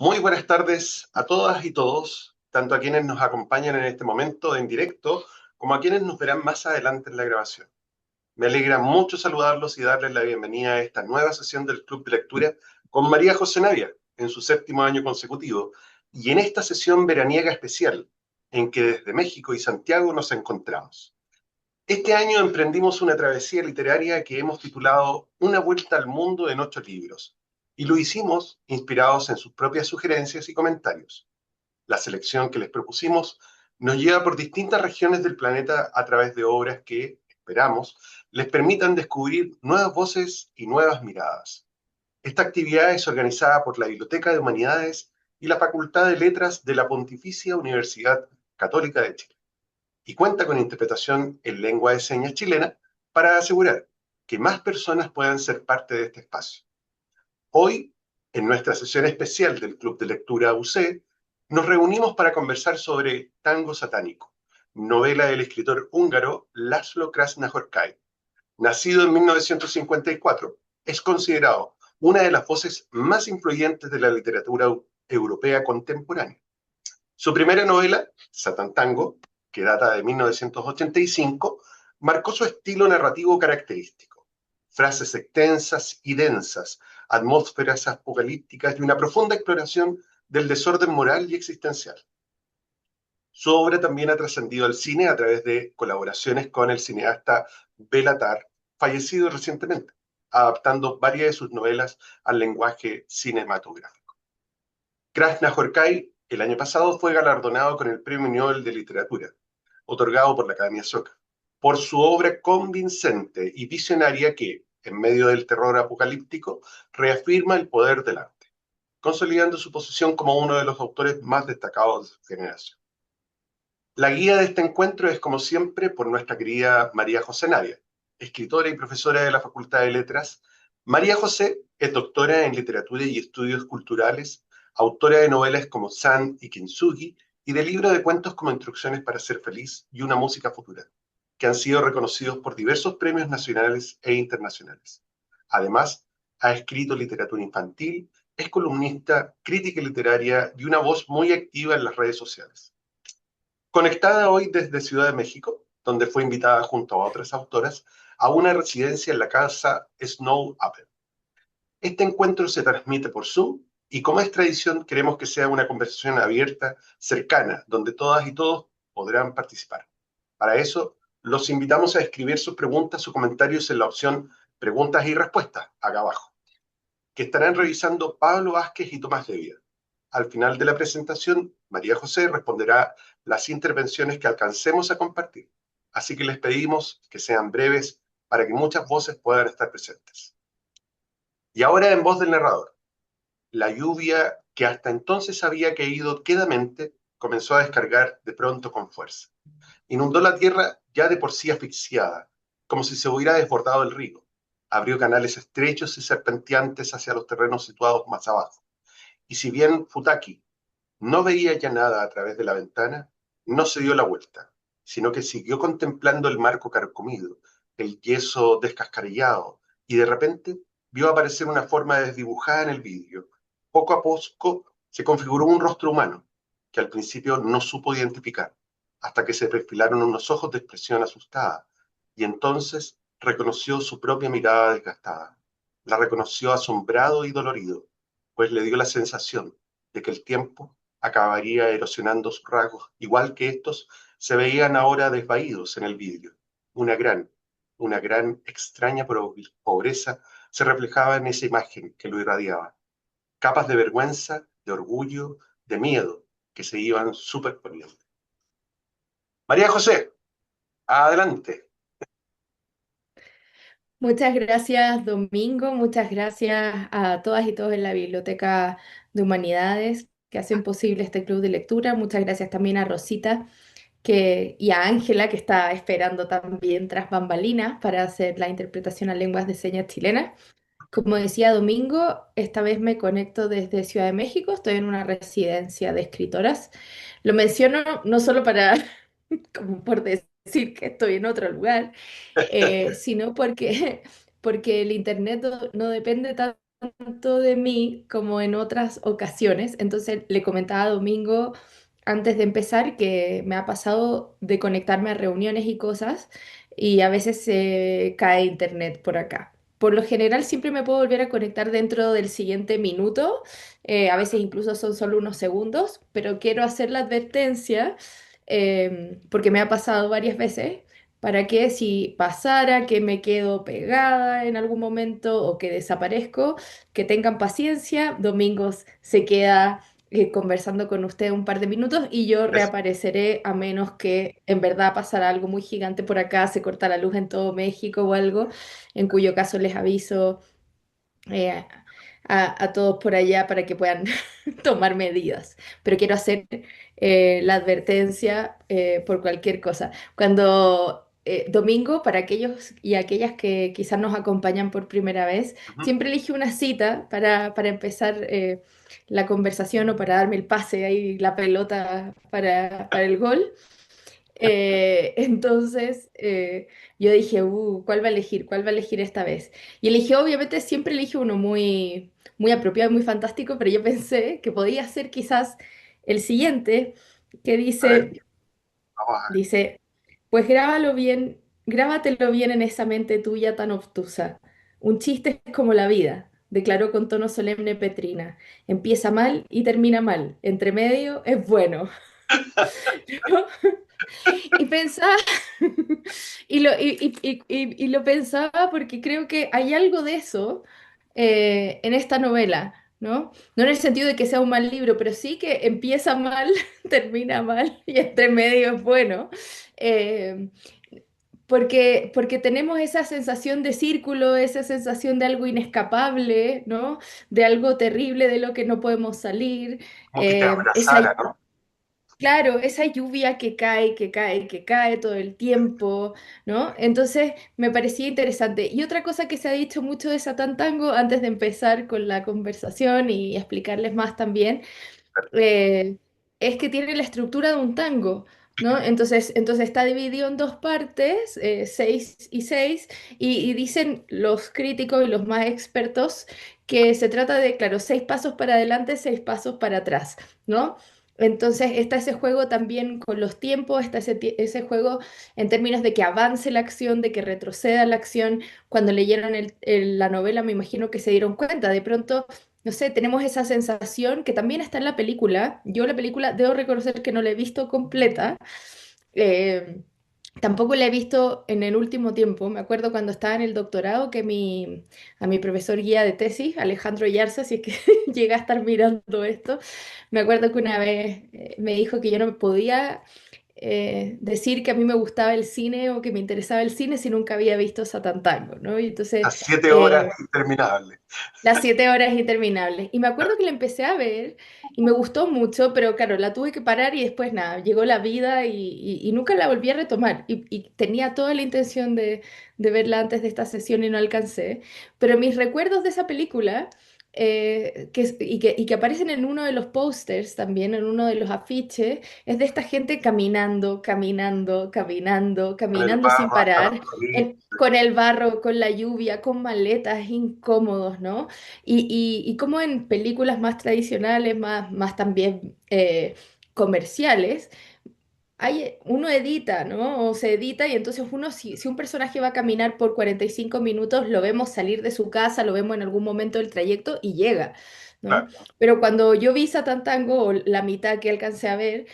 Muy buenas tardes a todas y todos, tanto a quienes nos acompañan en este momento en directo, como a quienes nos verán más adelante en la grabación. Me alegra mucho saludarlos y darles la bienvenida a esta nueva sesión del Club de Lectura con María José Navia, en su séptimo año consecutivo, y en esta sesión veraniega especial, en que desde México y Santiago nos encontramos. Este año emprendimos una travesía literaria que hemos titulado Una vuelta al mundo en 8 libros, y lo hicimos inspirados en sus propias sugerencias y comentarios. La selección que les propusimos nos lleva por distintas regiones del planeta a través de obras que, esperamos, les permitan descubrir nuevas voces y nuevas miradas. Esta actividad es organizada por la Biblioteca de Humanidades y la Facultad de Letras de la Pontificia Universidad Católica de Chile y cuenta con interpretación en lengua de señas chilena para asegurar que más personas puedan ser parte de este espacio. Hoy, en nuestra sesión especial del Club de Lectura UC, nos reunimos para conversar sobre Tango Satánico, novela del escritor húngaro Laszlo Krasznahorkai. Nacido en 1954, es considerado una de las voces más influyentes de la literatura europea contemporánea. Su primera novela, Satán Tango, que data de 1985, marcó su estilo narrativo característico. Frases extensas y densas, atmósferas apocalípticas y una profunda exploración del desorden moral y existencial. Su obra también ha trascendido al cine a través de colaboraciones con el cineasta Béla Tarr, fallecido recientemente, adaptando varias de sus novelas al lenguaje cinematográfico. Krasznahorkai el año pasado fue galardonado con el Premio Nobel de Literatura, otorgado por la Academia Sueca, por su obra convincente y visionaria que, en medio del terror apocalíptico, reafirma el poder del arte, consolidando su posición como uno de los autores más destacados de su generación. La guía de este encuentro es, como siempre, por nuestra querida María José Navia, escritora y profesora de la Facultad de Letras. María José es doctora en Literatura y Estudios Culturales, autora de novelas como San y Kintsugi y de libros de cuentos como Instrucciones para ser feliz y Una música futura, que han sido reconocidos por diversos premios nacionales e internacionales. Además, ha escrito literatura infantil, es columnista, crítica literaria y una voz muy activa en las redes sociales. Conectada hoy desde Ciudad de México, donde fue invitada junto a otras autoras a una residencia en la casa Snow Apple. Este encuentro se transmite por Zoom y, como es tradición, queremos que sea una conversación abierta, cercana, donde todas y todos podrán participar. Para eso, los invitamos a escribir sus preguntas o comentarios en la opción Preguntas y Respuestas, acá abajo, que estarán revisando Pablo Vázquez y Tomás Levia. Al final de la presentación, María José responderá las intervenciones que alcancemos a compartir. Así que les pedimos que sean breves para que muchas voces puedan estar presentes. Y ahora en voz del narrador, la lluvia que hasta entonces había caído quedamente comenzó a descargar de pronto con fuerza. Inundó la tierra ya de por sí asfixiada, como si se hubiera desbordado el río. Abrió canales estrechos y serpenteantes hacia los terrenos situados más abajo. Y si bien Futaki no veía ya nada a través de la ventana, no se dio la vuelta, sino que siguió contemplando el marco carcomido, el yeso descascarillado, y de repente vio aparecer una forma desdibujada en el vidrio. Poco a poco se configuró un rostro humano, que al principio no supo identificar, hasta que se perfilaron unos ojos de expresión asustada, y entonces reconoció su propia mirada desgastada. La reconoció asombrado y dolorido, pues le dio la sensación de que el tiempo acabaría erosionando sus rasgos, igual que estos se veían ahora desvaídos en el vidrio. Una gran, una gran extraña pobreza se reflejaba en esa imagen que lo irradiaba. Capas de vergüenza, de orgullo, de miedo que se iban superponiendo. María José, adelante. Muchas gracias, Domingo. Muchas gracias a todas y todos en la Biblioteca de Humanidades que hacen posible este club de lectura. Muchas gracias también a Rosita y a Ángela, que está esperando también tras bambalinas para hacer la interpretación a lenguas de señas chilenas. Como decía Domingo, esta vez me conecto desde Ciudad de México. Estoy en una residencia de escritoras. Lo menciono no solo para, como por decir que estoy en otro lugar, sino porque, porque el internet no depende tanto. tanto de mí como en otras ocasiones. Entonces le comentaba a Domingo antes de empezar que me ha pasado de conectarme a reuniones y cosas y a veces se cae internet por acá. Por lo general siempre me puedo volver a conectar dentro del siguiente minuto, a veces incluso son solo unos segundos, pero quiero hacer la advertencia porque me ha pasado varias veces para que si pasara que me quedo pegada en algún momento o que desaparezco, que tengan paciencia. Domingos se queda conversando con usted un par de minutos y yo Es- reapareceré a menos que en verdad pasara algo muy gigante por acá, se corta la luz en todo México o algo, en cuyo caso les aviso eh, a todos por allá para que puedan tomar medidas. Pero quiero hacer la advertencia por cualquier cosa. Cuando domingo, para aquellos y aquellas que quizás nos acompañan por primera vez, Ujú. siempre elige una cita para empezar la conversación o para darme el pase ahí, la pelota para el gol. Yo dije, ¿cuál va a elegir? ¿Cuál va a elegir esta vez? Y eligió, obviamente, siempre elige uno muy, muy apropiado, muy fantástico, pero yo pensé que podía ser quizás el siguiente, que A ver, dice, vamos a ver. dice, pues grábalo bien, grábatelo bien en esa mente tuya tan obtusa. Un chiste es como la vida, declaró con tono solemne Petrina. Empieza mal y termina mal. Entre medio es bueno. Y pensaba, y lo pensaba porque creo que hay algo de eso en esta novela, ¿no? No en el sentido de que sea un mal libro, pero sí que empieza mal, termina mal y entre medio es bueno. Eh, porque tenemos esa sensación de círculo, esa sensación de algo inescapable, ¿no? De algo terrible de lo que no podemos salir. Como que te Esa abrazara, ¿no? Claro, esa lluvia que cae, que cae, que cae todo el tiempo, ¿no? Entonces me parecía interesante. Y otra cosa que se ha dicho mucho de Satán Tango, antes de empezar con la conversación y explicarles más también, eh, es que tiene la estructura de un tango, ¿no? Entonces está dividido en dos partes, seis y seis, y dicen los críticos y los más expertos que se trata de, claro, 6 pasos para adelante, 6 pasos para atrás, ¿no? Entonces está ese juego también con los tiempos, está ese juego en términos de que avance la acción, de que retroceda la acción. Cuando leyeron la novela me imagino que se dieron cuenta, de pronto no sé, tenemos esa sensación que también está en la película. Yo la película debo reconocer que no la he visto completa. eh, Tampoco la he visto en el último tiempo. Me acuerdo cuando estaba en el doctorado que a mi profesor guía de tesis, Alejandro Yarza, si es que llega a estar mirando esto, me acuerdo que una vez me dijo que yo no podía decir que a mí me gustaba el cine o que me interesaba el cine si nunca había visto Satan Tango, ¿no? Y entonces Las 7 horas eh, interminables. las 7 horas interminables. Y me acuerdo que la empecé a ver y me gustó mucho, pero claro, la tuve que parar y después nada, llegó la vida y nunca la volví a retomar. Y tenía toda la intención de verla antes de esta sesión y no alcancé. Pero mis recuerdos de esa película, y que aparecen en uno de los pósters también, en uno de los afiches, es de esta gente caminando, caminando, caminando, Con el caminando sin barro hasta los parar. tobillos. Con el barro, con la lluvia, con maletas incómodos, ¿no? Y como en películas más tradicionales, más también comerciales, uno edita, ¿no? O se edita y entonces uno, si un personaje va a caminar por 45 minutos, lo vemos salir de su casa, lo vemos en algún momento del trayecto y llega, ¿no? Claro. Pero cuando yo vi Satan Tango, o la mitad que alcancé a ver,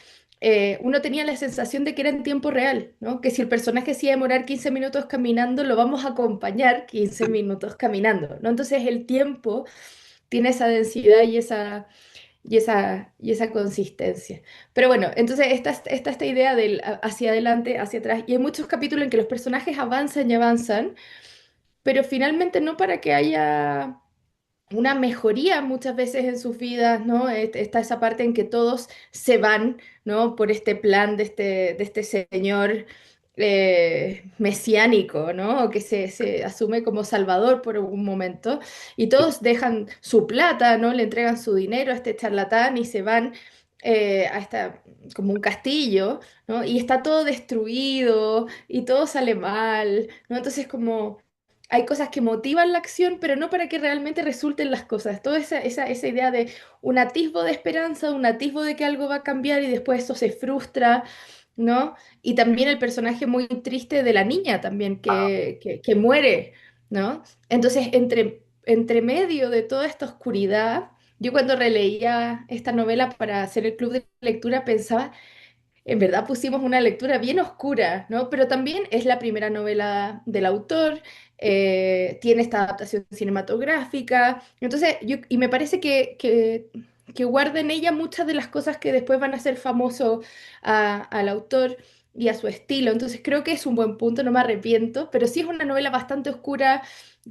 uno tenía la sensación de que era en tiempo real, ¿no? Que si el personaje se iba a demorar 15 minutos caminando, lo vamos a acompañar 15 minutos caminando, ¿no? Entonces el tiempo tiene esa densidad y esa consistencia. Pero bueno, entonces está esta idea del hacia adelante, hacia atrás, y hay muchos capítulos en que los personajes avanzan y avanzan, pero finalmente no para que haya una mejoría muchas veces en sus vidas, ¿no? Está esa parte en que todos se van, ¿no? Por este plan de este señor mesiánico, ¿no? O que se asume como salvador por un momento, y todos dejan su plata, ¿no? Le entregan su dinero a este charlatán y se van como un castillo, ¿no? Y está todo destruido y todo sale mal, ¿no? Entonces como hay cosas que motivan la acción, pero no para que realmente resulten las cosas. Toda esa idea de un atisbo de esperanza, un atisbo de que algo va a cambiar y después eso se frustra, ¿no? Y también el personaje muy triste de la niña también, que muere, ¿no? Entonces, entre medio de toda esta oscuridad, yo cuando releía esta novela para hacer el club de lectura pensaba en verdad pusimos una lectura bien oscura, ¿no? Pero también es la primera novela del autor, tiene esta adaptación cinematográfica, entonces, y me parece que guarda en ella muchas de las cosas que después van a hacer famoso al autor y a su estilo, entonces creo que es un buen punto, no me arrepiento, pero sí es una novela bastante oscura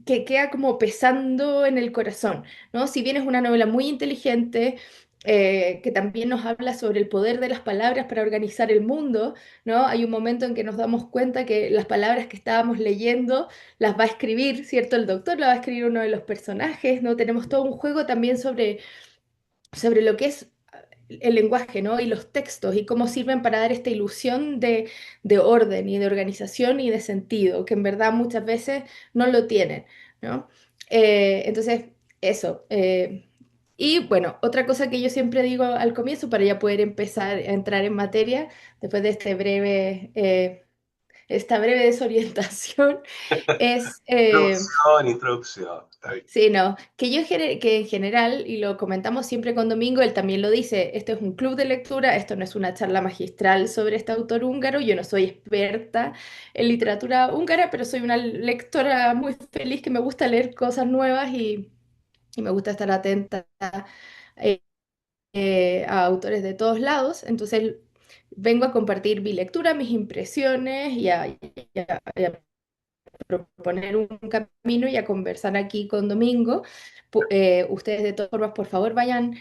que queda como pesando en el corazón, ¿no? Si bien es una novela muy inteligente, que también nos habla sobre el poder de las palabras para organizar el mundo, ¿no? Hay un momento en que nos damos cuenta que las palabras que estábamos leyendo las va a escribir, ¿cierto? El doctor la va a escribir uno de los personajes, ¿no? Tenemos todo un juego también sobre lo que es el lenguaje, ¿no? Y los textos y cómo sirven para dar esta ilusión de orden y de organización y de sentido, que en verdad muchas veces no lo tienen, ¿no? Entonces, eso. Y bueno, otra cosa que yo siempre digo al comienzo para ya poder empezar a entrar en materia, después de esta breve desorientación, es Introducción, está bien. sí, no, que en general, y lo comentamos siempre con Domingo, él también lo dice, esto es un club de lectura, esto no es una charla magistral sobre este autor húngaro, yo no soy experta en literatura húngara, pero soy una lectora muy feliz que me gusta leer cosas nuevas y me gusta estar atenta eh, a autores de todos lados, entonces vengo a compartir mi lectura, mis impresiones y a proponer un camino y a conversar aquí con Domingo. Ustedes de todas formas, por favor, vayan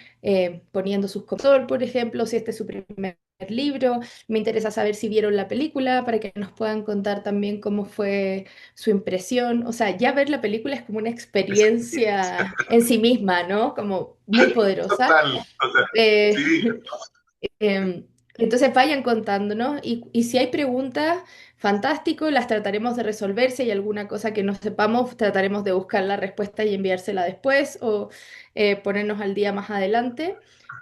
poniendo sus comentarios, por ejemplo, si este es su primer libro. Me interesa saber si vieron la película para que nos puedan contar también cómo fue su impresión. O sea, ya ver la película es como una Esa experiencia. experiencia en sí misma, ¿no? Como muy poderosa. Total. Eh, Sí, entonces vayan contándonos y si hay preguntas, fantástico, las trataremos de resolver. Si hay alguna cosa que no sepamos, trataremos de buscar la respuesta y enviársela después o ponernos al día más adelante.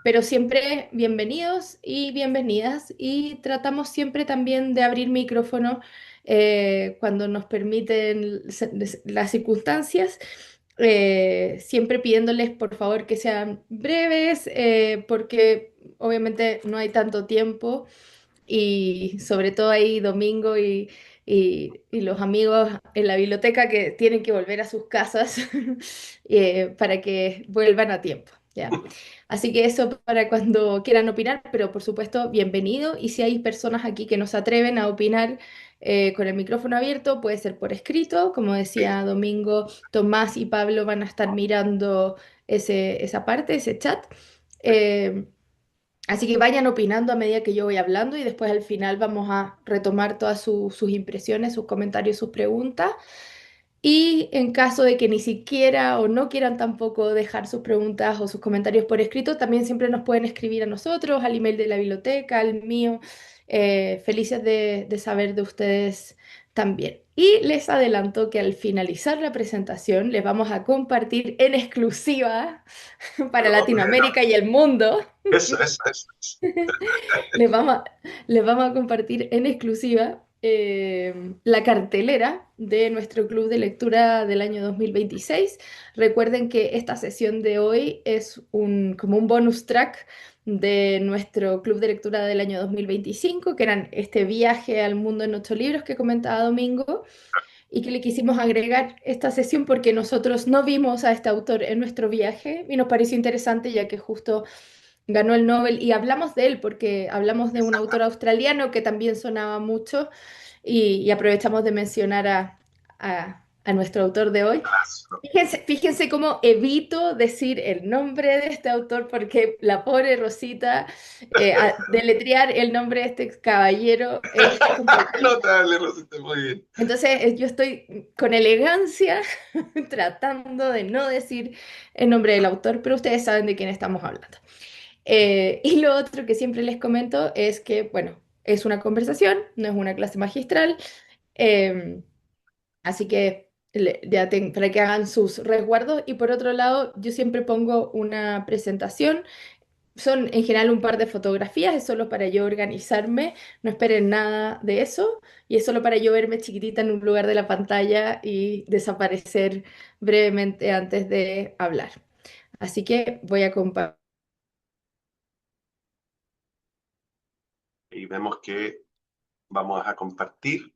Pero siempre bienvenidos y bienvenidas y tratamos siempre también de abrir micrófono cuando nos permiten las circunstancias, siempre pidiéndoles por favor que sean breves, porque obviamente no hay tanto tiempo y sobre todo ahí Domingo y los amigos en la biblioteca que tienen que volver a sus casas para que vuelvan a tiempo, ¿ya? Así que eso para cuando quieran opinar, pero por supuesto, bienvenido. Y si hay personas aquí que no se atreven a opinar con el micrófono abierto, puede ser por escrito. Como decía Domingo, Tomás y Pablo van a estar mirando esa parte, ese chat. Eh, Así que vayan opinando a medida que yo voy hablando y después al final vamos a retomar todas sus impresiones, sus comentarios, sus preguntas. Y en caso de que ni siquiera o no quieran tampoco dejar sus preguntas o sus comentarios por escrito, también siempre nos pueden escribir a nosotros, al email de la biblioteca, al mío. Felices de saber de ustedes también. Y les adelanto que al finalizar la presentación les vamos a compartir en exclusiva para pero bueno, Latinoamérica y el mundo. eso. Les vamos a, les vamos a compartir en exclusiva la cartelera de nuestro club de lectura del año 2026. Recuerden que esta sesión de hoy es como un bonus track de nuestro club de lectura del año 2025, que eran este viaje al mundo en 8 libros que comentaba Domingo, y que le quisimos agregar esta sesión porque nosotros no vimos a este autor en nuestro viaje y nos pareció interesante ya que justo ganó el Nobel y hablamos de él porque hablamos de un autor australiano que también sonaba mucho y aprovechamos de mencionar a nuestro autor de hoy. Fíjense cómo evito decir el nombre de este autor porque la pobre Rosita, deletrear el nombre de este caballero es complicado. Notable, Rosita, muy bien. Entonces yo estoy con elegancia tratando de no decir el nombre del autor, pero ustedes saben de quién estamos hablando. Y lo otro que siempre les comento es que, bueno, es una conversación, no es una clase magistral, eh, así que para que hagan sus resguardos. Y por otro lado, yo siempre pongo una presentación. Son en general un par de fotografías, es solo para yo organizarme, no esperen nada de eso, y es solo para yo verme chiquitita en un lugar de la pantalla y desaparecer brevemente antes de hablar. Así que voy a compartir. Y vemos que vamos a compartir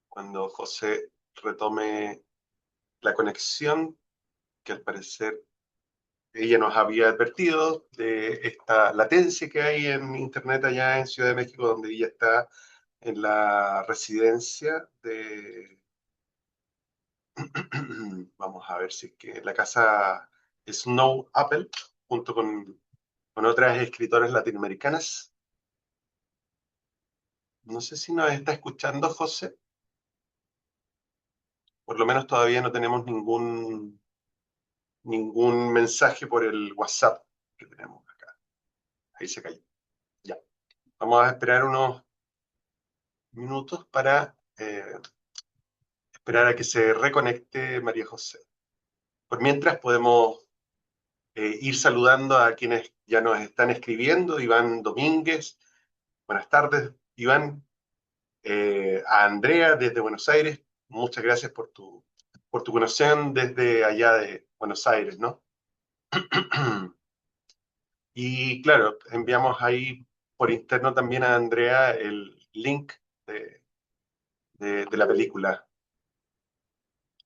cuando José retome la conexión, que al parecer ella nos había advertido de esta latencia que hay en Internet allá en Ciudad de México, donde ella está en la residencia de, vamos a ver si es que la casa Snow Apple, junto con otras escritoras latinoamericanas. No sé si nos está escuchando, José. Por lo menos todavía no tenemos ningún mensaje por el WhatsApp que tenemos acá. Ahí se cayó. Ya. Vamos a esperar unos minutos para esperar a que se reconecte María José. Por mientras podemos ir saludando a quienes ya nos están escribiendo. Iván Domínguez, buenas tardes, Iván. A Andrea desde Buenos Aires, muchas gracias por tu conexión desde allá de Buenos Aires, ¿no? Y claro, enviamos ahí por interno también a Andrea el link de, de la película.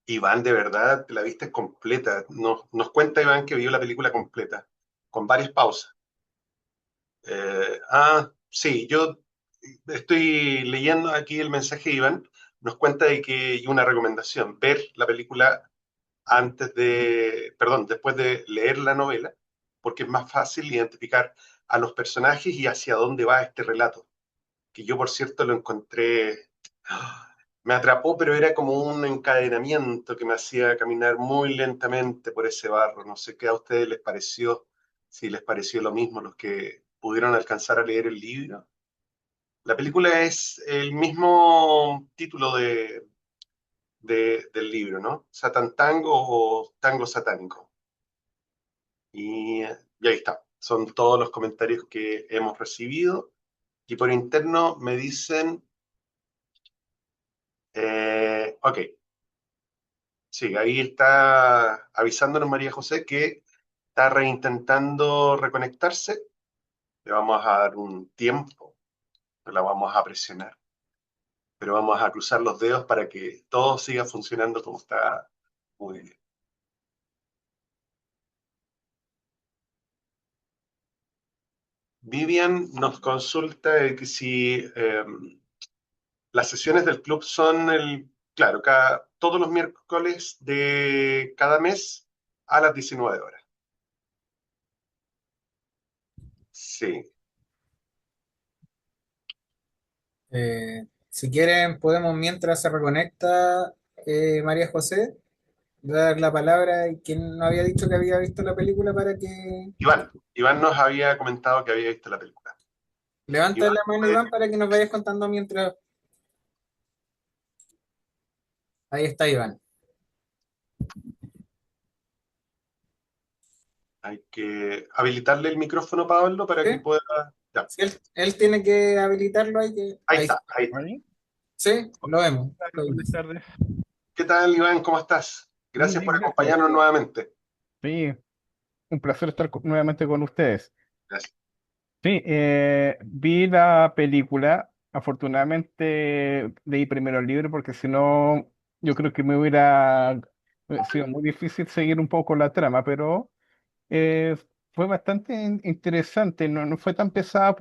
Iván, de verdad, te la viste completa. Nos cuenta Iván que vio la película completa, con varias pausas. Sí, yo estoy leyendo aquí el mensaje de Iván. Nos cuenta de que hay una recomendación, ver la película perdón, después de leer la novela, porque es más fácil identificar a los personajes y hacia dónde va este relato, que yo por cierto lo encontré, me atrapó, pero era como un encadenamiento que me hacía caminar muy lentamente por ese barro. No sé qué a ustedes les pareció, si les pareció lo mismo los que pudieron alcanzar a leer el libro. La película es el mismo título del libro, ¿no? Satan Tango o Tango Satánico. Y ahí está. Son todos los comentarios que hemos recibido. Y por interno me dicen, ok, sí, ahí está avisándonos María José que está reintentando reconectarse. Le vamos a dar un tiempo, no la vamos a presionar, pero vamos a cruzar los dedos para que todo siga funcionando como está muy bien. Vivian nos consulta de que si las sesiones del club son claro, todos los miércoles de cada mes a las 19 horas. Sí, Si quieren, podemos, mientras se reconecta María José, dar la palabra a quien no había dicho que había visto la película para que Iván nos había comentado que había visto la película. levanta Iván, la mano, Iván, para que nos vayas contando mientras. Ahí está Iván. hay que habilitarle el micrófono, Pablo, para que ¿Sí? pueda... Ya, Si él tiene que habilitarlo, ahí ahí está. está, ahí está. ¿Ahí? Sí, lo vemos. Lo Buenas vimos. tardes. ¿Qué tal, Iván? ¿Cómo estás? Bien, Gracias por bien, gracias. acompañarnos nuevamente. Sí, un placer estar nuevamente con ustedes. Gracias. Sí, vi la película. Afortunadamente leí primero el libro porque si no, yo creo que me hubiera sido muy difícil seguir un poco la trama, pero eh, fue bastante interesante. No fue tan pesada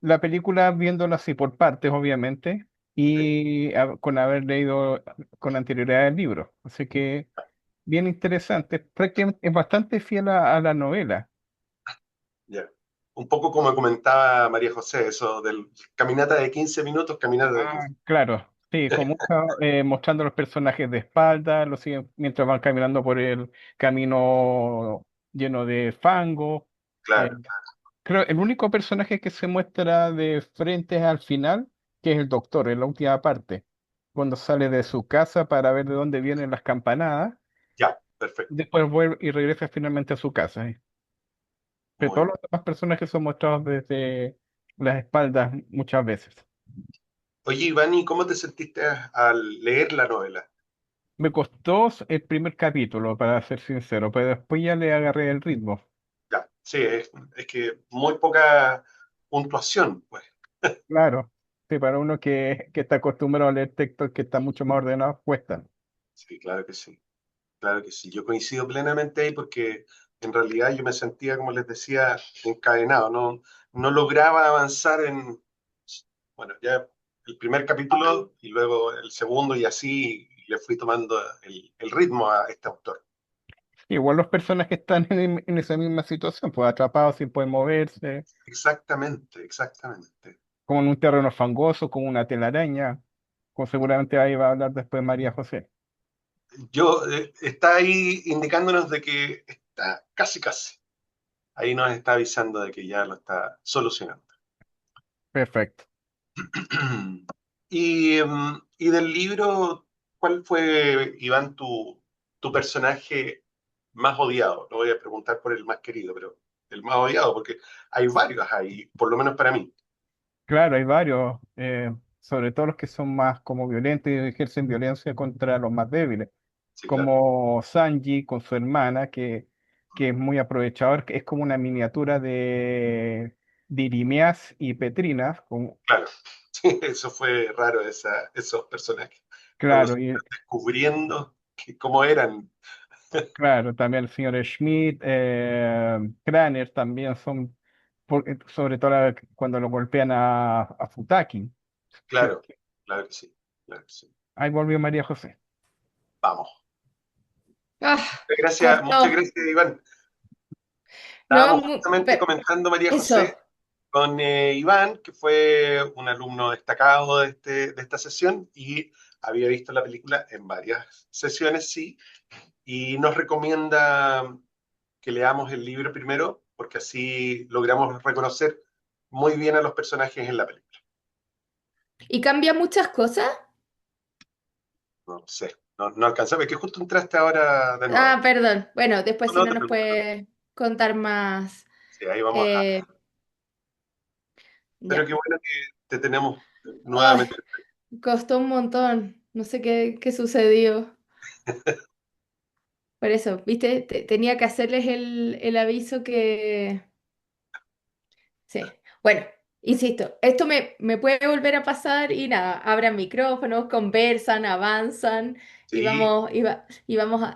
la película viéndola así por partes, obviamente, y con haber leído con anterioridad el libro. Así que bien interesante. Prácticamente es bastante fiel a la novela. Ya. Un poco como comentaba María José, eso del caminata de 15 minutos, caminata de Ah, 15. claro, sí, con mostrando los personajes de espalda, los siguen mientras van caminando por el camino lleno de fango. Eh, Claro, Creo el único personaje que se muestra de frente al final, que es el doctor, en la última parte. cuando sale de su casa para ver de dónde vienen las campanadas, Ya, perfecto. después vuelve y regresa finalmente a su casa. Pero Muy todos bien. los demás personajes son mostrados desde las espaldas muchas veces. Oye, Iván, ¿y cómo te sentiste al leer la novela? Me costó el primer capítulo, para ser sincero, pero después ya le agarré el ritmo. Ya, sí, es que muy poca puntuación, pues. Claro, sí, para uno que está acostumbrado a leer textos que están mucho más ordenados, cuesta. Sí, claro que sí. Claro que sí, yo coincido plenamente ahí porque en realidad yo me sentía, como les decía, encadenado, no lograba avanzar en, bueno, ya el primer capítulo y luego el segundo y así le fui tomando el ritmo a este autor. Igual los personajes están en esa misma situación, pues atrapados sin poder moverse, Exactamente, exactamente. como en un terreno fangoso, como una telaraña, como seguramente ahí va a hablar después María José. Está ahí indicándonos de que está casi, casi. Ahí nos está avisando de que ya lo está solucionando. Perfecto. Y del libro, ¿cuál fue, Iván, tu personaje más odiado? No voy a preguntar por el más querido, pero el más odiado, porque hay varios ahí, por lo menos para mí. Claro, hay varios, sobre todo los que son más como violentos y ejercen violencia contra los más débiles, Sí, claro, como Sanji con su hermana, que es muy aprovechador, que es como una miniatura de Irimeas y Petrinas, claro. Sí, eso fue raro, esos personajes. Cuando se claro, están descubriendo cómo eran. claro, también el señor Schmidt, Craner también son, sobre todo cuando lo golpean a Futaki. Sí, Claro, claro que sí, claro que sí. ahí volvió María José. Vamos. Ah, Muchas costó. gracias, Iván. No, Estábamos justamente comentando, María eso. José, con Iván, que fue un alumno destacado de esta sesión y había visto la película en varias sesiones, sí, y nos recomienda que leamos el libro primero, porque así logramos reconocer muy bien a los personajes en la película. ¿Y cambia muchas cosas? No sé, no alcanzaba, es que justo entraste ahora de nuevo. Ah, perdón. Bueno, después si No no te nos preocupes, puede contar más. sí, ahí vamos a... Eh, Pero ya. qué bueno que te tenemos Ay, nuevamente. costó un montón. No sé qué sucedió. Por eso, ¿viste? Tenía que hacerles el aviso que... Sí. Bueno, insisto, esto me puede volver a pasar y nada, abran micrófonos, conversan, avanzan y Sí, y vamos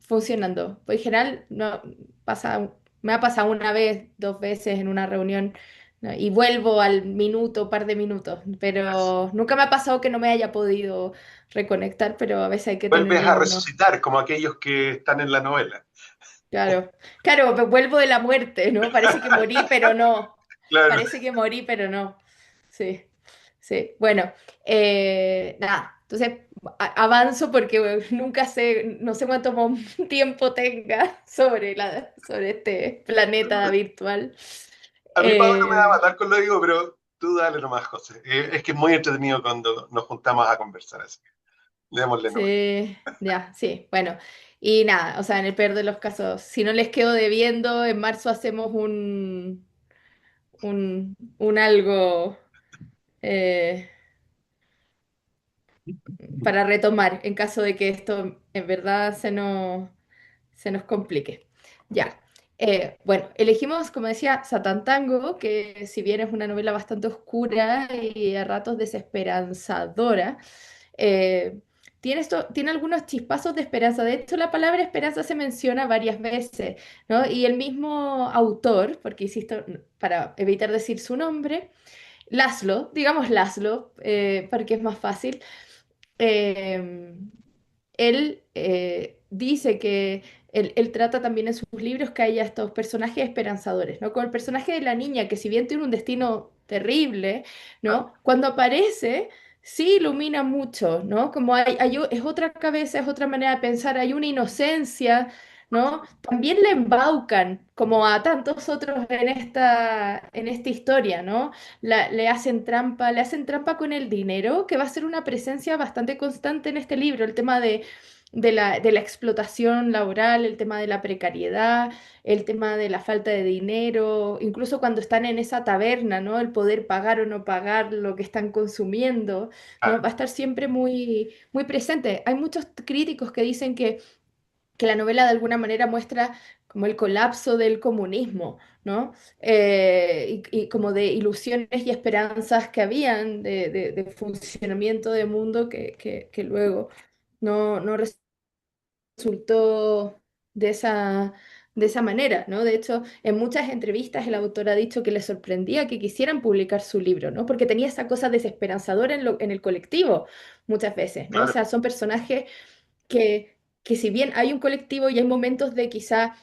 funcionando. Pues en general me ha pasado una vez, dos veces en una reunión, ¿no? Y vuelvo al minuto, par de minutos, pero nunca me ha pasado que no me haya podido reconectar, pero a veces hay que vuelves tenerle a uno. resucitar como aquellos que están en la novela. Claro, claro, vuelvo de la muerte, ¿no? Parece que morí, pero no. Claro, Parece que morí, pero no. Sí, sí. Bueno, nada. Entonces avanzo porque bueno, nunca sé, no sé cuánto tiempo tenga sobre este planeta virtual. a mi Pablo me va a Eh, matar con lo digo, pero tú dale nomás, José. Es que es muy entretenido cuando nos juntamos a conversar así. Démosle nomás. sí, ya, sí. Bueno, y nada, o sea, en el peor de los casos, si no les quedo debiendo, en marzo hacemos un algo eh, para retomar en caso de que esto en verdad se nos complique. Ya. Bueno, elegimos, como decía, Satán Tango, que si bien es una novela bastante oscura y a ratos desesperanzadora, eh, tiene algunos chispazos de esperanza. De hecho, la palabra esperanza se menciona varias veces, ¿no? Y el mismo autor, porque insisto, para evitar decir su nombre, Laszlo, digamos Laszlo, porque es más fácil, eh, él dice que él trata también en sus libros que haya estos personajes esperanzadores, ¿no? Como el personaje de la niña, que si bien tiene un destino terrible, Claro, ¿no? Cuando aparece, sí ilumina mucho, ¿no? Como es otra cabeza, es otra manera de pensar, hay una inocencia, ¿no? También le embaucan, como a tantos otros en esta historia, ¿no? Le hacen trampa con el dinero, que va a ser una presencia bastante constante en este libro, el tema de la explotación laboral, el tema de la precariedad, el tema de la falta de dinero, incluso cuando están en esa taberna, ¿no? El poder pagar o no pagar lo que están consumiendo, ¿no? Claro. Va a estar siempre muy, muy presente. Hay muchos críticos que dicen que la novela de alguna manera muestra como el colapso del comunismo, ¿no? Y como de ilusiones y esperanzas que habían de funcionamiento de mundo que luego no resultó de de esa manera, ¿no? De hecho, en muchas entrevistas el autor ha dicho que le sorprendía que quisieran publicar su libro, ¿no? Porque tenía esa cosa desesperanzadora en el colectivo muchas veces, ¿no? O Claro. sea, son personajes que si bien hay un colectivo y hay momentos de quizá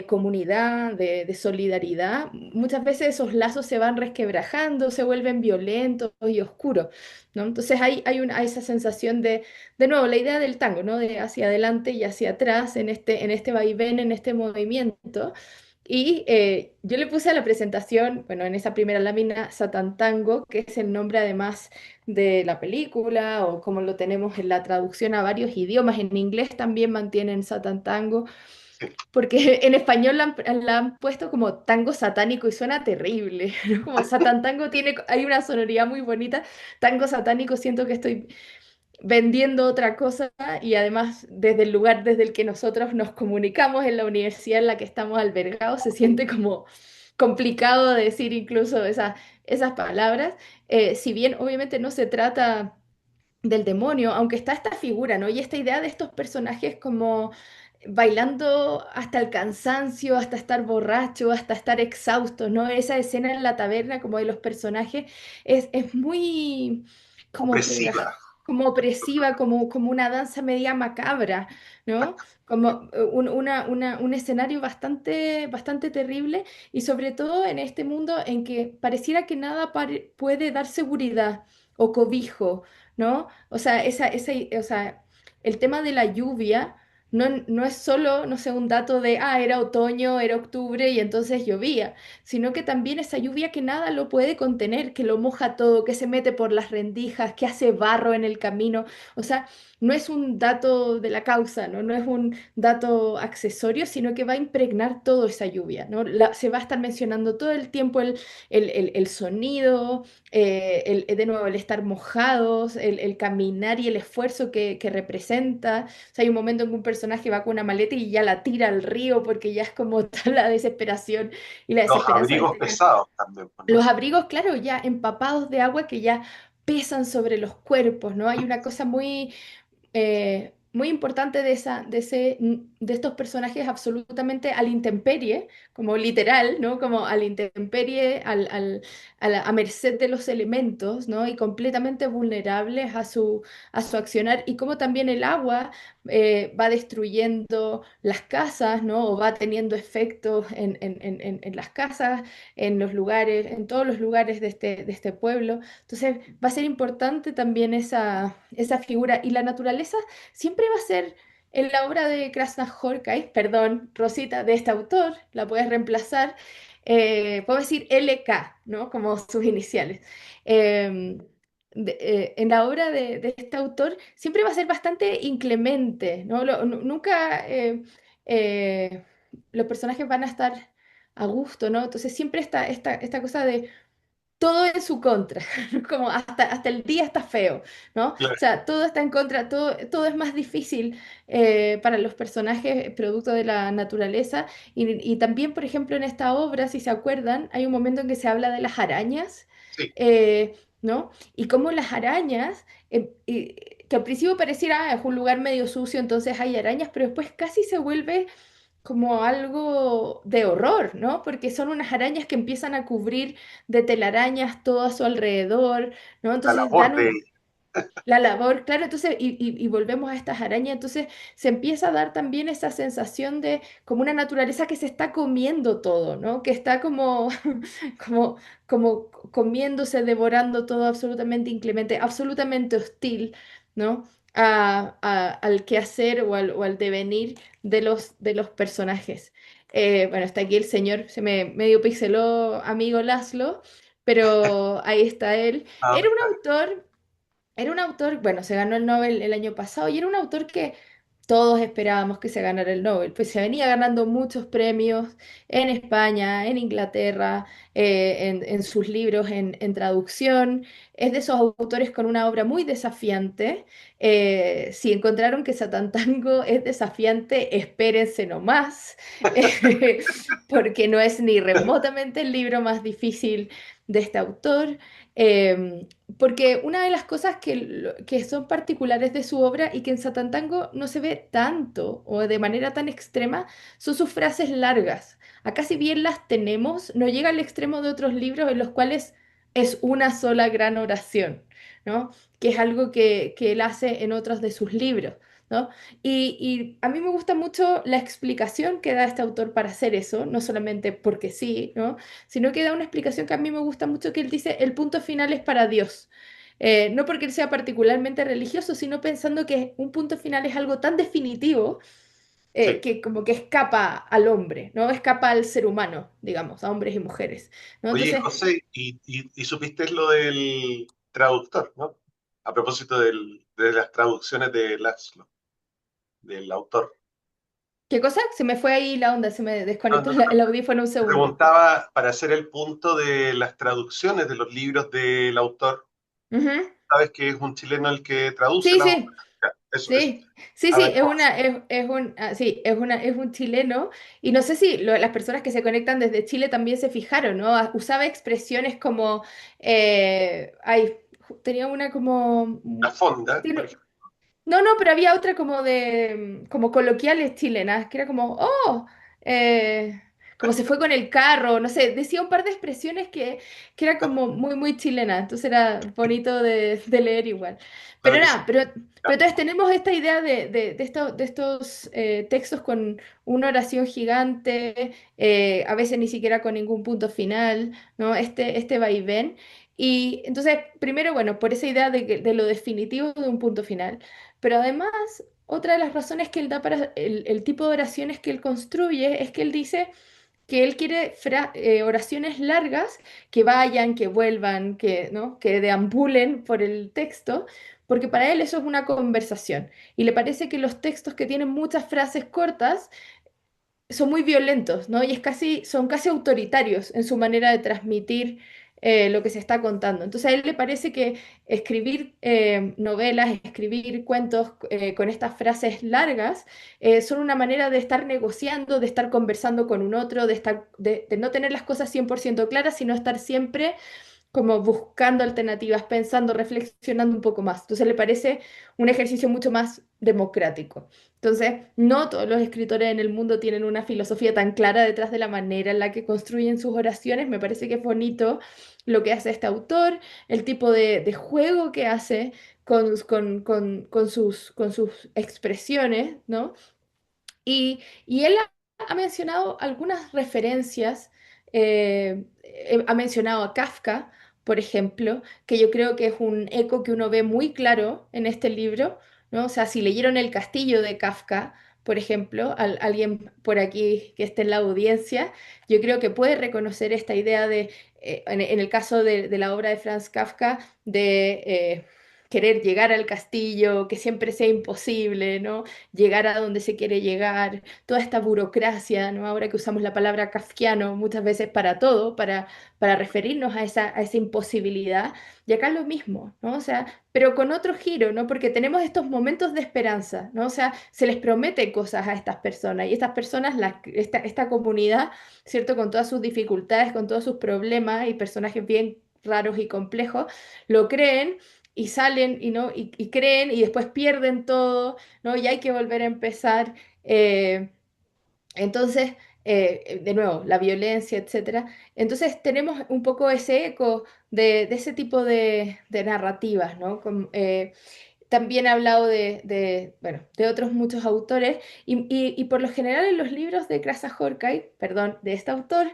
comunidad, de solidaridad, muchas veces esos lazos se van resquebrajando, se vuelven violentos y oscuros, ¿no? Entonces hay esa sensación de nuevo, la idea del tango, ¿no? De hacia adelante y hacia atrás en este vaivén, en este movimiento. Y yo le puse a la presentación, bueno, en esa primera lámina, Satan Tango, que es el nombre además de la película o como lo tenemos en la traducción a varios idiomas. En inglés también mantienen Satan Tango, Sí. porque en español la han puesto como tango satánico y suena terrible, ¿no? Como Satan Tango hay una sonoridad muy bonita. Tango satánico siento que estoy vendiendo otra cosa y además desde el lugar desde el que nosotros nos comunicamos en la universidad en la que estamos albergados, se siente como complicado decir incluso esas palabras. Si bien obviamente no se trata del demonio, aunque está esta figura, ¿no? Y esta idea de estos personajes como bailando hasta el cansancio, hasta estar borracho, hasta estar exhausto, ¿no? Esa escena en la taberna como de los personajes es muy como Opresiva. como opresiva, como una danza media macabra, ¿no? Como un escenario bastante terrible y sobre todo en este mundo en que pareciera que nada puede dar seguridad o cobijo, ¿no? O sea, o sea, el tema de la lluvia no es solo, no sé, un dato de, era otoño, era octubre y entonces llovía, sino que también esa lluvia que nada lo puede contener, que lo moja todo, que se mete por las rendijas, que hace barro en el camino. O sea, no es un dato de la causa, ¿no? No es un dato accesorio, sino que va a impregnar toda esa lluvia, ¿no? Se va a estar mencionando todo el tiempo el sonido, de nuevo, el estar mojados, el caminar y el esfuerzo que representa. O sea, hay un momento en que un personaje va con una maleta y ya la tira al río porque ya es como tal la desesperación y la Los desesperanza de abrigos tener pesados también, pues, ¿no? los abrigos, claro, ya empapados de agua que ya pesan sobre los cuerpos, ¿no? Hay una cosa muy importante de estos personajes absolutamente a la intemperie, como literal, ¿no? Como a la intemperie, a merced de los elementos, ¿no? Y completamente vulnerables a su accionar. Y como también el agua va destruyendo las casas, ¿no? O va teniendo efectos en las casas, en los lugares, en todos los lugares de este pueblo. Entonces va a ser importante también esa figura. Y la naturaleza siempre va a ser en la obra de Krasna-Horkai, perdón, Rosita, de este autor, la puedes reemplazar, puedo decir LK, ¿no? Como sus iniciales. Eh, en la obra de este autor siempre va a ser bastante inclemente, ¿no? Nunca los personajes van a estar a gusto, ¿no? Entonces siempre está esta cosa de todo en su contra, como hasta el día está feo, ¿no? O Claro. sea, todo está en contra, todo es más difícil para los personajes producto de la naturaleza. Y también, por ejemplo, en esta obra, si se acuerdan, hay un momento en que se habla de las arañas, Sí, ¿no? Y cómo las arañas, que al principio pareciera es un lugar medio sucio, entonces hay arañas, pero después casi se vuelve como algo de horror, ¿no? Porque son unas arañas que empiezan a cubrir de telarañas todo a su alrededor, ¿no? la Entonces labor dan de la labor, claro, entonces, y volvemos a estas arañas, entonces se empieza a dar también esa sensación de como una naturaleza que se está comiendo todo, ¿no? Que está como, como, como comiéndose, devorando todo absolutamente inclemente, absolutamente hostil, ¿no? al quehacer o al devenir de los personajes. Bueno, está aquí el señor, se me medio pixeló amigo Laszlo, pero ahí está él. Ah, Era un autor, bueno, se ganó el Nobel el año pasado y era un autor que todos esperábamos que se ganara el Nobel, pues se venía ganando muchos premios en España, en Inglaterra, en sus libros en traducción. Es de esos autores con una obra muy desafiante. Si encontraron que Tango es desafiante, espérense nomás, porque no es ni remotamente el libro más difícil de este autor. Em, Porque una de las cosas que son particulares de su obra y que en Satantango no se ve tanto o de manera tan extrema son sus frases largas. Acá si bien las tenemos, no llega al extremo de otros libros en los cuales es una sola gran oración, ¿no? Que es algo que él hace en otros de sus libros, ¿no? Y a mí me gusta mucho la explicación que da este autor para hacer eso, no solamente porque sí, ¿no? Sino que da una explicación que a mí me gusta mucho, que él dice, el punto final es para Dios. No porque él sea particularmente religioso, sino pensando que un punto final es algo tan definitivo sí. que como que escapa al hombre, ¿no? Escapa al ser humano, digamos, a hombres y mujeres, ¿no? Oye, Entonces, José, y supiste lo del traductor, ¿no? A propósito de las traducciones de Laszlo, del autor. ¿qué cosa? Se me fue ahí la onda, se me No, desconectó no, no. el audífono un Te segundo. preguntaba para hacer el punto de las traducciones de los libros del autor. Ujú. Sabes que es un chileno el que traduce Sí, la obra. sí. Ya, eso. Sí, sí, A sí, ver, ¿cómo es? sí, es un chileno y no sé si las personas que se conectan desde Chile también se fijaron, ¿no? Usaba expresiones como, ay, tenía una como, La fonda, por tiene- ejemplo. no, no, pero había otra como de, como coloquiales chilenas, que era como, oh, eh, como se fue con el carro, no sé, decía un par de expresiones que era como muy, muy chilena, entonces era bonito de leer igual. Pero Claro que sí. nada, pero entonces tenemos esta idea de estos textos con una oración gigante, a veces ni siquiera con ningún punto final, ¿no? Este vaivén. Y entonces, primero, bueno, por esa idea de lo definitivo de un punto final. Pero además, otra de las razones que él da para el tipo de oraciones que él construye es que él dice que él quiere oraciones largas que vayan, que vuelvan, que, ¿no? que deambulen por el texto, porque para él eso es una conversación. Y le parece que los textos que tienen muchas frases cortas son muy violentos, ¿no? Y son casi autoritarios en su manera de transmitir lo que se está contando. Entonces a él le parece que escribir novelas, escribir cuentos con estas frases largas son una manera de estar negociando, de estar conversando con un otro, de no tener las cosas 100% claras, sino estar siempre como buscando alternativas, pensando, reflexionando un poco más. Entonces le parece un ejercicio mucho más democrático. Entonces, no todos los escritores en el mundo tienen una filosofía tan clara detrás de la manera en la que construyen sus oraciones. Me parece que es bonito lo que hace este autor, el tipo de juego que hace con sus expresiones, ¿no? Y él ha mencionado algunas referencias, ha mencionado a Kafka, por ejemplo, que yo creo que es un eco que uno ve muy claro en este libro, ¿no? O sea, si leyeron El Castillo de Kafka, por ejemplo, alguien por aquí que esté en la audiencia, yo creo que puede reconocer esta idea de, en el caso de la obra de Franz Kafka, de querer llegar al castillo, que siempre sea imposible, ¿no? Llegar a donde se quiere llegar, toda esta burocracia, ¿no? Ahora que usamos la palabra kafkiano muchas veces para todo, para referirnos a esa imposibilidad, y acá lo mismo, ¿no? O sea, pero con otro giro, ¿no? Porque tenemos estos momentos de esperanza, ¿no? O sea, se les promete cosas a estas personas, y estas personas, esta comunidad, ¿cierto? Con todas sus dificultades, con todos sus problemas y personajes bien raros y complejos, lo creen y salen y, ¿no? y creen y después pierden todo, ¿no? Y hay que volver a empezar. eh, entonces, de nuevo, la violencia, etcétera. Entonces, tenemos un poco ese eco de ese tipo de narrativas, ¿no? también ha hablado bueno, de otros muchos autores y por lo general en los libros de Krasa Horkai, perdón, de este autor,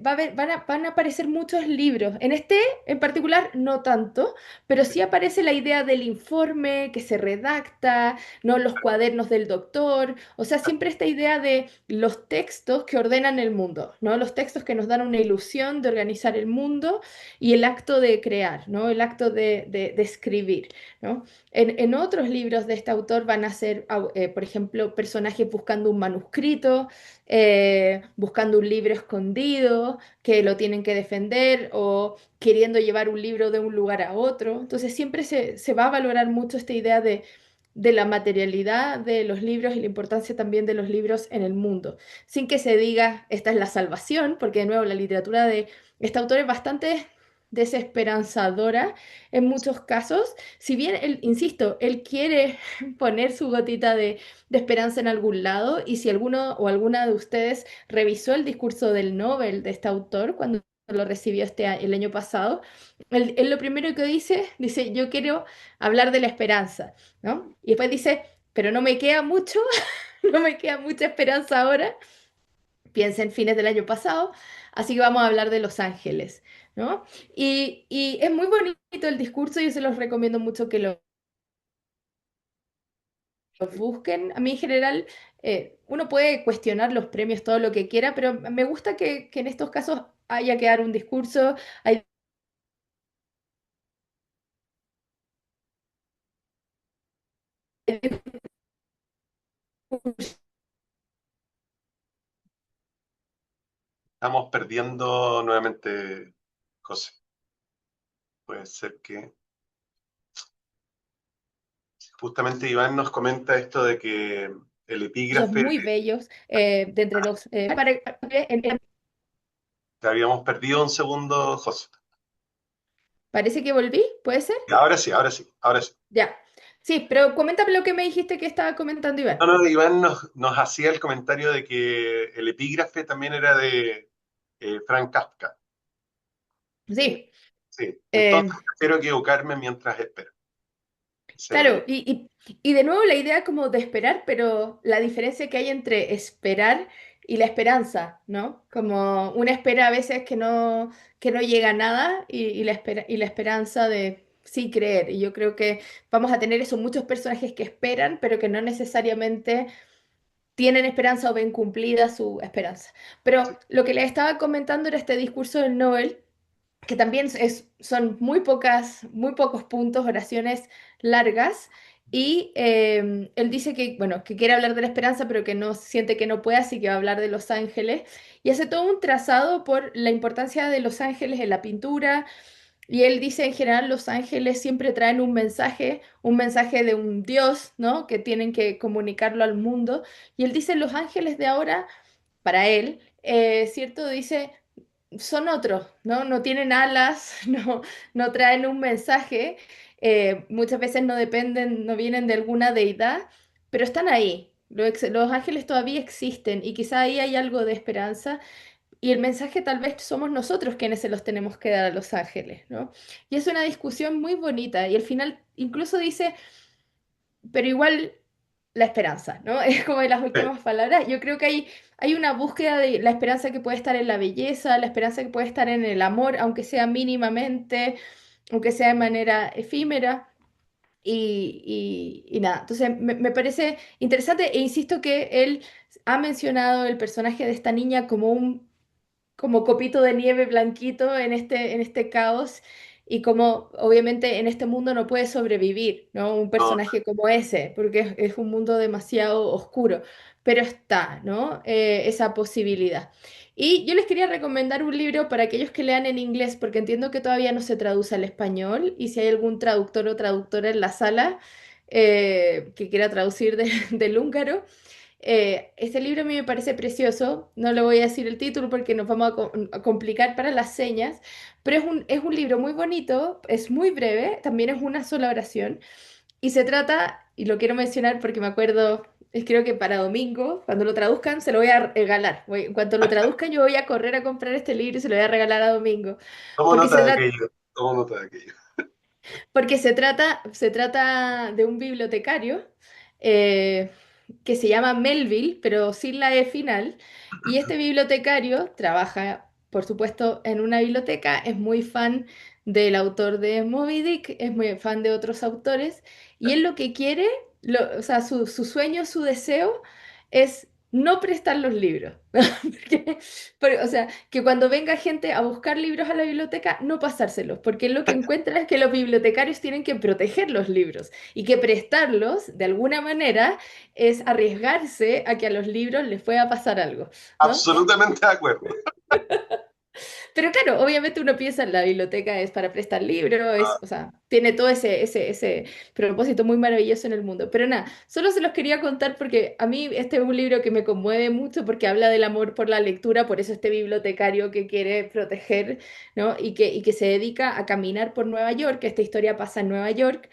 van a aparecer muchos libros. En este en particular no tanto, pero sí aparece la idea del informe que se redacta, no los cuadernos del doctor, o sea, siempre esta idea de los textos que ordenan el mundo, ¿no? Los textos que nos dan una ilusión de organizar el mundo y el acto de crear, ¿no? El acto de escribir. ¿No? En otros libros de este autor van a ser, por ejemplo, personajes buscando un manuscrito, buscando un libro escondido, que lo tienen que defender o queriendo llevar un libro de un lugar a otro. Entonces siempre se va a valorar mucho esta idea de la materialidad de los libros y la importancia también de los libros en el mundo, sin que se diga esta es la salvación, porque de nuevo la literatura de este autor es bastante desesperanzadora en muchos casos, si bien él, insisto, él quiere poner su gotita de esperanza en algún lado, y si alguno o alguna de ustedes revisó el discurso del Nobel de este autor cuando lo recibió el año pasado, él lo primero que dice, yo quiero hablar de la esperanza, ¿no? Y después dice, pero no me queda mucho, no me queda mucha esperanza ahora, piensa en fines del año pasado, así que vamos a hablar de Los Ángeles, ¿no? Y es muy bonito el discurso, yo se los recomiendo mucho que lo busquen. A mí en general, uno puede cuestionar los premios todo lo que quiera, pero me gusta que en estos casos haya que dar un discurso. Hay Estamos perdiendo nuevamente, José. Puede ser que justamente Iván nos comenta esto de que el discursos epígrafe, muy bellos de entre los... te habíamos perdido un segundo, José. parece que volví, ¿puede ser? Ahora sí, ahora sí, ahora sí. Ya. Sí, pero coméntame lo que me dijiste que estaba comentando Iván. No, no, Iván nos hacía el comentario de que el epígrafe también era de Frank Kafka. Sí. Sí, entonces eh, prefiero equivocarme mientras espero. Claro, y de nuevo la idea como de esperar, pero la diferencia que hay entre esperar y la esperanza, ¿no? Como una espera a veces que no llega a nada y la esperanza de sí creer. Y yo creo que vamos a tener eso, muchos personajes que esperan, pero que no necesariamente tienen esperanza o ven cumplida su esperanza. Sí, Pero lo que les estaba comentando era este discurso del Nobel que también son muy pocos puntos, oraciones largas, y él dice que, bueno, que quiere hablar de la esperanza, pero que no siente que no puede, así que va a hablar de Los Ángeles, y hace todo un trazado por la importancia de Los Ángeles en la pintura, y él dice en general Los Ángeles siempre traen un mensaje de un Dios, ¿no? Que tienen que comunicarlo al mundo, y él dice Los Ángeles de ahora, para él, ¿cierto? Dice son otros, ¿no? No tienen alas, no traen un mensaje, muchas veces no dependen, no vienen de alguna deidad, pero están ahí. Los ángeles todavía existen y quizá ahí hay algo de esperanza y el mensaje tal vez somos nosotros quienes se los tenemos que dar a los ángeles, ¿no? Y es una discusión muy bonita y al final incluso dice, pero igual la esperanza, ¿no? Es como de las sí, últimas palabras. Yo creo que hay una búsqueda de la esperanza que puede estar en la belleza, la esperanza que puede estar en el amor, aunque sea mínimamente, aunque sea de manera efímera. Y nada, entonces me parece interesante e insisto que él ha mencionado el personaje de esta niña como copito de nieve blanquito en este caos y como obviamente en este mundo no puede sobrevivir, ¿no? Un no, personaje como ese, porque es un mundo demasiado oscuro, pero está, ¿no? Esa posibilidad. Y yo les quería recomendar un libro para aquellos que lean en inglés, porque entiendo que todavía no se traduce al español y si hay algún traductor o traductora en la sala que quiera traducir del húngaro. Este libro a mí me parece precioso, no le voy a decir el título porque nos vamos a complicar para las señas, pero es un libro muy bonito, es muy breve, también es una sola oración y se trata, y lo quiero mencionar porque me acuerdo, creo que para domingo, cuando lo traduzcan, se lo voy a regalar. En cuanto lo traduzcan, yo voy a correr a comprar este libro y se lo voy a regalar a domingo, tomo porque nota se de trata... aquello, tomo nota de aquello. Porque se trata de un bibliotecario eh, que se llama Melville, pero sin la E final. Y este bibliotecario trabaja, por supuesto, en una biblioteca, es muy fan del autor de Moby Dick, es muy fan de otros autores, y él lo que quiere, o sea, su sueño, su deseo es no prestar los libros. O sea, que cuando venga gente a buscar libros a la biblioteca, no pasárselos, porque él lo que encuentra es que los bibliotecarios tienen que proteger los libros y que prestarlos, de alguna manera, es arriesgarse a que a los libros les pueda pasar algo, ¿no? Absolutamente de acuerdo. Pero claro, obviamente uno piensa en la biblioteca es para prestar libros, Ah, o sea, tiene todo ese propósito muy maravilloso en el mundo. Pero nada, solo se los quería contar porque a mí este es un libro que me conmueve mucho porque habla del amor por la lectura, por eso este bibliotecario que quiere proteger, ¿no? Y que se dedica a caminar por Nueva York, esta historia pasa en Nueva York.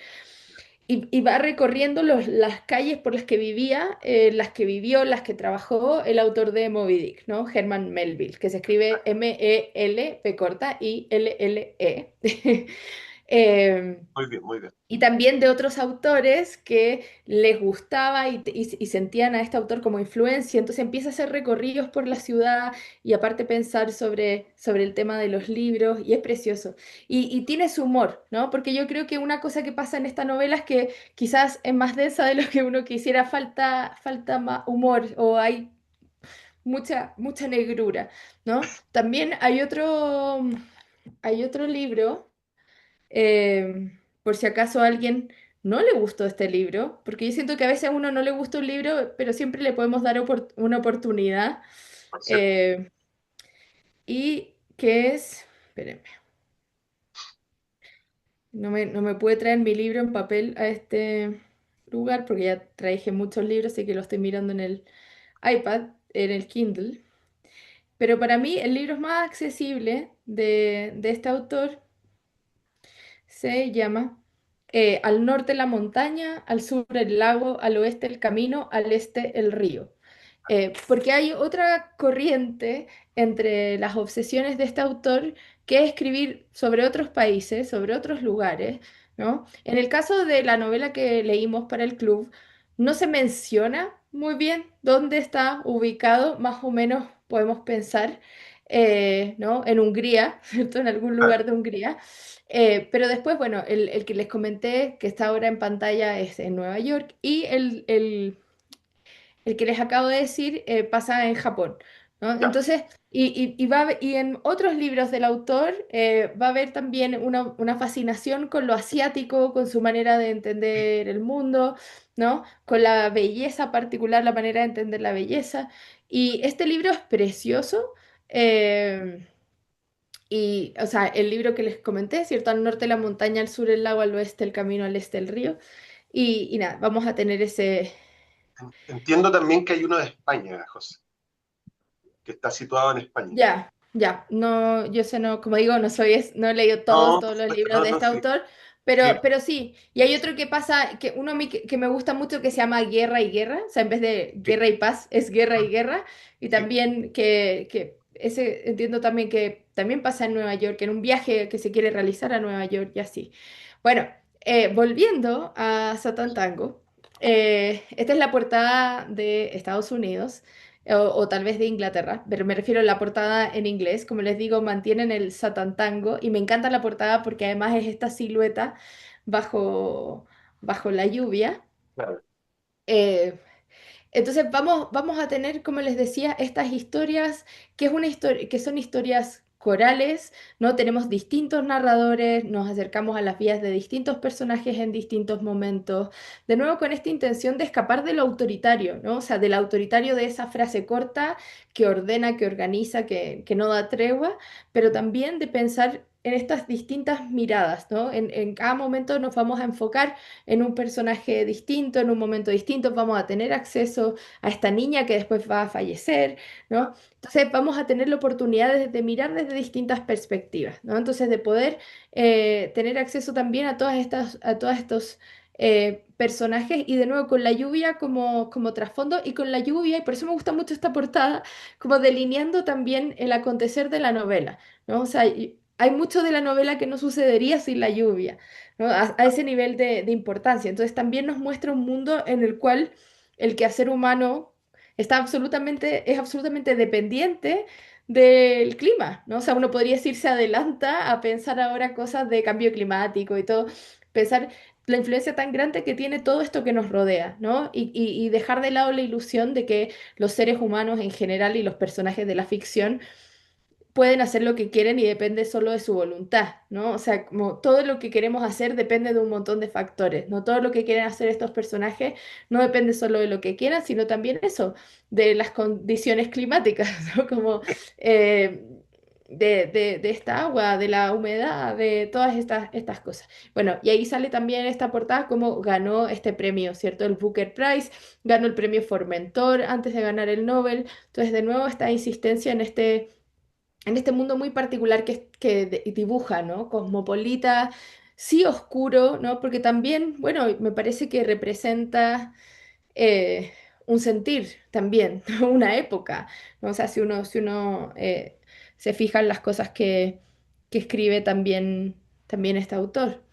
Y va recorriendo las calles por las que vivía, las que vivió, las que trabajó el autor de Moby Dick, ¿no? Herman Melville, que se escribe M-E-L, P corta, I-L-L-E. Eh, muy bien, muy bien. y también de otros autores que les gustaba y sentían a este autor como influencia. Entonces empieza a hacer recorridos por la ciudad y aparte pensar sobre el tema de los libros y es precioso. Y tiene su humor, ¿no? Porque yo creo que una cosa que pasa en esta novela es que quizás es más densa de lo que uno quisiera, falta más humor o hay mucha negrura, ¿no? También hay otro libro por si acaso a alguien no le gustó este libro, porque yo siento que a veces a uno no le gusta un libro, pero siempre le podemos dar una oportunidad. Por cierto. eh, y que es, espérenme, no me pude traer mi libro en papel a este lugar porque ya traje muchos libros, así que lo estoy mirando en el iPad, en el Kindle. Pero para mí el libro más accesible de este autor se llama Al norte la montaña, al sur el lago, al oeste el camino, al este el río. Porque hay otra corriente entre las obsesiones de este autor que es escribir sobre otros países, sobre otros lugares, ¿no? En el caso de la novela que leímos para el club, no se menciona muy bien dónde está ubicado, más o menos podemos pensar, ¿no? En Hungría, ¿cierto? En algún Ah, lugar de Hungría. Pero después, bueno, el que les comenté, que está ahora en pantalla, es en Nueva York y el que les acabo de decir pasa en Japón, ¿no? ya, Entonces, y en otros libros del autor va a haber también una fascinación con lo asiático, con su manera de entender el mundo, ¿no? Con la belleza particular, la manera de entender la belleza. Y este libro es precioso. eh, y, o sea, el libro que les comenté, ¿cierto? Al norte la montaña, al sur el lago, al oeste el camino, al este el río. Y nada, vamos a tener ese. entiendo también que hay uno de España, José, que está situado en España. Ya, ya. No, yo sé, no, como digo, no he leído todos, No, todos por los supuesto, libros no, de no, este sí, autor, sí, pero sí. Y hay otro que pasa, que uno a mí que me gusta mucho que se llama Guerra y Guerra, o sea, en vez de sí, Guerra y Paz, es Guerra y Guerra. Y sí. también que ese entiendo también que también pasa en Nueva York, en un viaje que se quiere realizar a Nueva York y así. Bueno, volviendo a Satan Tango, esta es la portada de Estados Unidos o tal vez de Inglaterra, pero me refiero a la portada en inglés. Como les digo, mantienen el Satan Tango y me encanta la portada porque además es esta silueta bajo, bajo la lluvia. Claro. Eh, entonces vamos a tener, como les decía, estas historias, que es una historia, que son historias corales, ¿no? Tenemos distintos narradores, nos acercamos a las vidas de distintos personajes en distintos momentos, de nuevo con esta intención de escapar de lo autoritario, ¿no? O sea, del autoritario de esa frase corta que ordena, que organiza, que no da tregua, pero también de pensar en estas distintas miradas, ¿no? En cada momento nos vamos a enfocar en un personaje distinto, en un momento distinto, vamos a tener acceso a esta niña que después va a fallecer, ¿no? Entonces vamos a tener la oportunidad de mirar desde distintas perspectivas, ¿no? Entonces de poder tener acceso también a todos estos personajes y de nuevo con la lluvia como trasfondo y con la lluvia, y por eso me gusta mucho esta portada, como delineando también el acontecer de la novela, ¿no? O sea, hay mucho de la novela que no sucedería sin la lluvia, ¿no? A ese nivel de importancia. Entonces también nos muestra un mundo en el cual el quehacer humano es absolutamente dependiente del clima, ¿no? O sea, uno podría decir se adelanta a pensar ahora cosas de cambio climático y todo, pensar la influencia tan grande que tiene todo esto que nos rodea, ¿no? Y dejar de lado la ilusión de que los seres humanos en general y los personajes de la ficción pueden hacer lo que quieren y depende solo de su voluntad, ¿no? O sea, como todo lo que queremos hacer depende de un montón de factores, ¿no? Todo lo que quieren hacer estos personajes no depende solo de lo que quieran, sino también eso, de las condiciones climáticas, ¿no? Como eh, de esta agua, de la humedad, de todas estas cosas. Bueno, y ahí sale también esta portada como ganó este premio, ¿cierto? El Booker Prize, ganó el premio Formentor antes de ganar el Nobel. Entonces, de nuevo, esta insistencia en este mundo muy particular que dibuja, ¿no? Cosmopolita, sí oscuro, ¿no? Porque también, bueno, me parece que representa eh, un sentir también, una época, ¿no? O sea, si uno se fija en las cosas que escribe también este autor.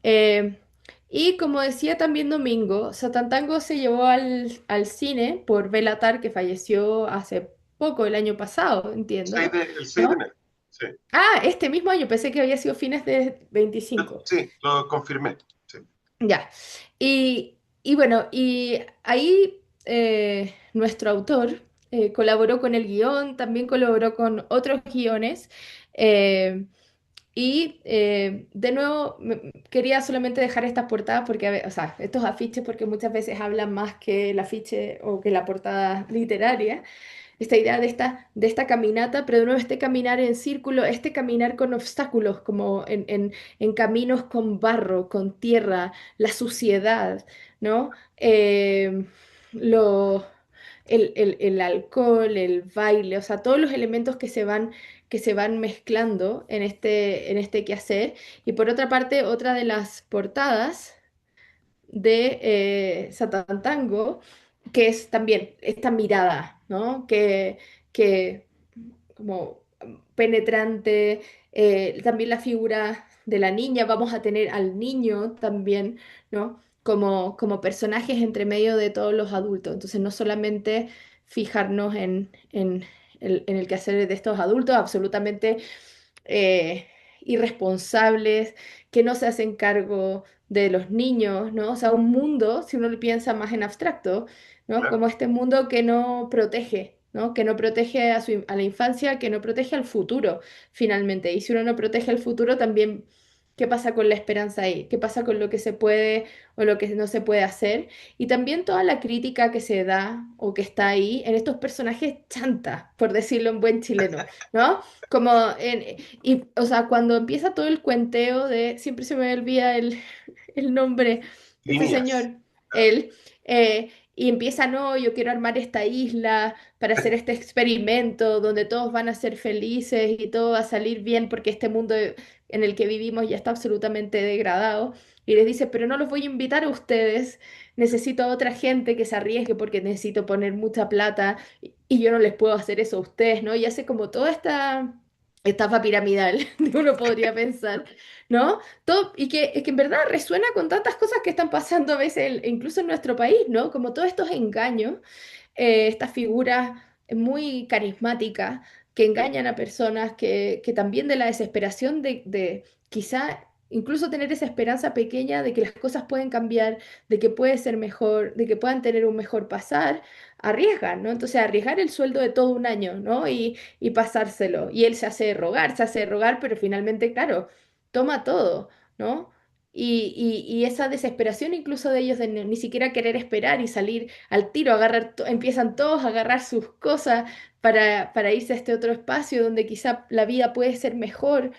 Eh, y como decía también Domingo, Satantango se llevó al cine por Bélatar, que falleció hace poco, el año pasado, entiendo, El 6 de ¿no? enero. Sí, Ah, este mismo año, pensé que había sido fines de 25. sí, lo confirmé. Sí. Ya. Y bueno, y ahí nuestro autor colaboró con el guión, también colaboró con otros guiones. eh, de nuevo, quería solamente dejar estas portadas porque, o sea, estos afiches porque muchas veces hablan más que el afiche o que la portada literaria. Esta idea de esta caminata, pero de nuevo este caminar en círculo, este caminar con obstáculos, como en caminos con barro, con tierra, la suciedad, ¿no? Lo, el alcohol, el baile, o sea, todos los elementos que se van mezclando en este quehacer. Y por otra parte, otra de las portadas de Satan Tango, que es también esta mirada, ¿no? Que como penetrante, también la figura de la niña, vamos a tener al niño también, ¿no? Como personajes entre medio de todos los adultos. Entonces, no solamente fijarnos en el quehacer de estos adultos, absolutamente irresponsables, que no se hacen cargo de los niños, ¿no? O sea, un mundo, si uno lo piensa más en abstracto, ¿no? Claro, Como este mundo que no protege, ¿no? Que no protege a la infancia, que no protege al futuro, finalmente. Y si uno no protege el futuro, también, ¿qué pasa con la esperanza ahí? ¿Qué pasa con lo que se puede o lo que no se puede hacer? Y también toda la crítica que se da o que está ahí en estos personajes chanta, por decirlo en buen chileno, ¿no? Como o sea, cuando empieza todo el cuenteo siempre se me olvida el nombre de este líneas. señor, él, y empieza, no, yo quiero armar esta isla para hacer este experimento donde todos van a ser felices y todo va a salir bien porque este mundo en el que vivimos ya está absolutamente degradado. Y les dice, pero no los voy a invitar a ustedes, necesito a otra gente que se arriesgue porque necesito poner mucha plata y yo no les puedo hacer eso a ustedes, ¿no? Y hace como toda esta estafa piramidal, uno podría pensar, ¿no? Todo, y que en verdad resuena con tantas cosas que están pasando a veces, incluso en nuestro país, ¿no? Como todos estos engaños, estas figuras muy carismáticas que Sí, engañan a personas, que también de la desesperación de quizá incluso tener esa esperanza pequeña de que las cosas pueden cambiar, de que puede ser mejor, de que puedan tener un mejor pasar, arriesgan, ¿no? Entonces arriesgar el sueldo de todo un año, ¿no? Y pasárselo. Y él se hace rogar, pero finalmente, claro, toma todo, ¿no? Y esa desesperación incluso de ellos de ni siquiera querer esperar y salir al tiro, empiezan todos a agarrar sus cosas para irse a este otro espacio donde quizá la vida puede ser mejor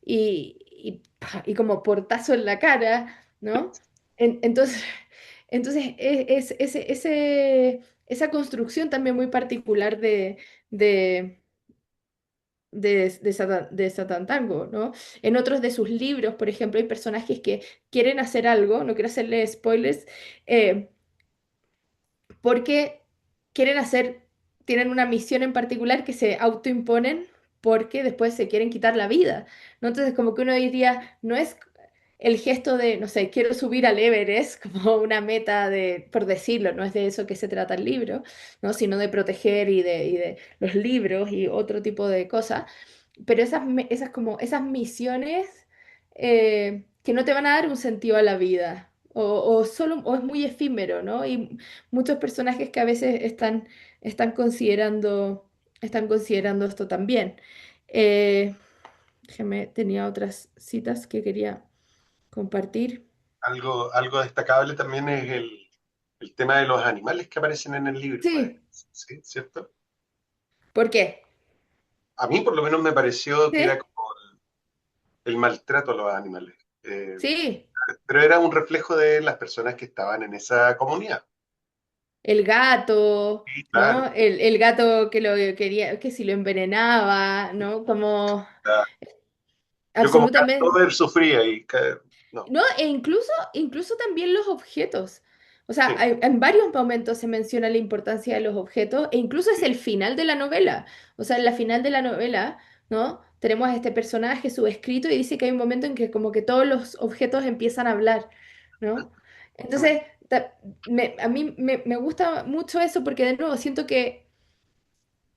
y como portazo en la cara, ¿no? Entonces, entonces esa construcción también muy particular de, de Satan Tango, ¿no? En otros de sus libros, por ejemplo, hay personajes que quieren hacer algo, no quiero hacerle spoilers, eh, porque quieren tienen una misión en particular que se autoimponen porque después se quieren quitar la vida, ¿no? Entonces como que uno diría, no es el gesto de, no sé, quiero subir al Everest como una meta de, por decirlo, no es de eso que se trata el libro, ¿no? Sino de proteger y de los libros y otro tipo de cosas. Pero esas como esas misiones que no te van a dar un sentido a la vida. O solo, o es muy efímero, ¿no? Y muchos personajes que a veces están considerando esto también. Eh, tenía otras citas que quería compartir. Algo destacable también es el tema de los animales que aparecen en el libro, Sí, ¿sí? ¿Cierto? ¿por qué? A mí por lo menos me pareció que era Sí, como el maltrato a los animales. sí, Pero era un reflejo de las personas que estaban en esa comunidad. el gato, Sí, claro. ¿no? El gato que lo quería, que si lo envenenaba, ¿no? Como Ah, yo como absolutamente. ver sufría no, No, e incluso también los objetos. O sea, sí, en varios momentos se menciona la importancia de los objetos e incluso es sí, el final de la novela. O sea, en la final de la novela, ¿no? Tenemos a este personaje subescrito y dice que hay un momento en que como que todos los objetos empiezan a hablar, ¿no? Entonces, exactamente. a mí me gusta mucho eso porque de nuevo siento que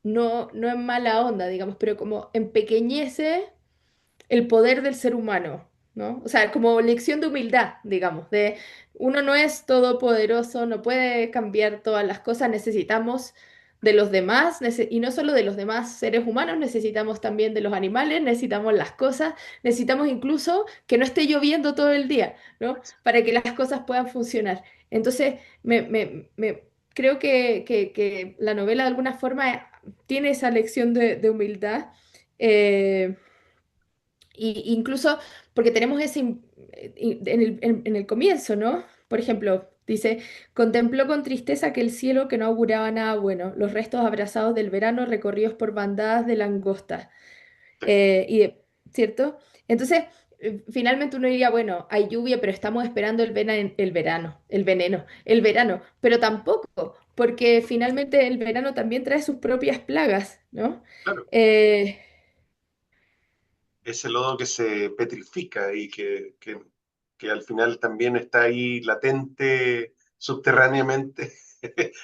no es mala onda, digamos, pero como empequeñece el poder del ser humano, ¿no? O sea, como lección de humildad, digamos, de uno no es todopoderoso, no puede cambiar todas las cosas, necesitamos de los demás, y no solo de los demás seres humanos, necesitamos también de los animales, necesitamos las cosas, necesitamos incluso que no esté lloviendo todo el día, ¿no? Para que las cosas puedan funcionar. Entonces, creo que la novela de alguna forma tiene esa lección de humildad. eh, incluso porque tenemos en el comienzo, ¿no? Por ejemplo, dice, contempló con tristeza aquel cielo que no auguraba nada bueno, los restos abrasados del verano recorridos por bandadas de langostas. ¿Cierto? Entonces, finalmente uno diría, bueno, hay lluvia, pero estamos esperando el verano, el veneno, el verano, pero tampoco, porque finalmente el verano también trae sus propias plagas, ¿no? Claro, Eh, ese lodo que se petrifica y que al final también está ahí latente subterráneamente,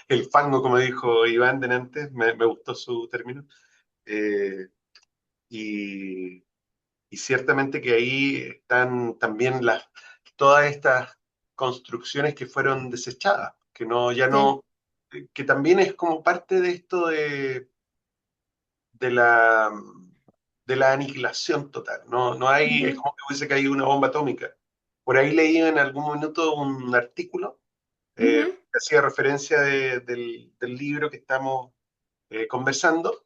el fango, como dijo Iván delante, me gustó su término. Eh, y, y ciertamente que ahí están también todas estas construcciones que fueron desechadas, que no, ya sí. no, que también es como parte de esto de la, de la aniquilación total. No, no hay, es Ujú, como que hubiese caído una bomba atómica. Por ahí leí en algún minuto un artículo ujú. que hacía referencia del libro que estamos conversando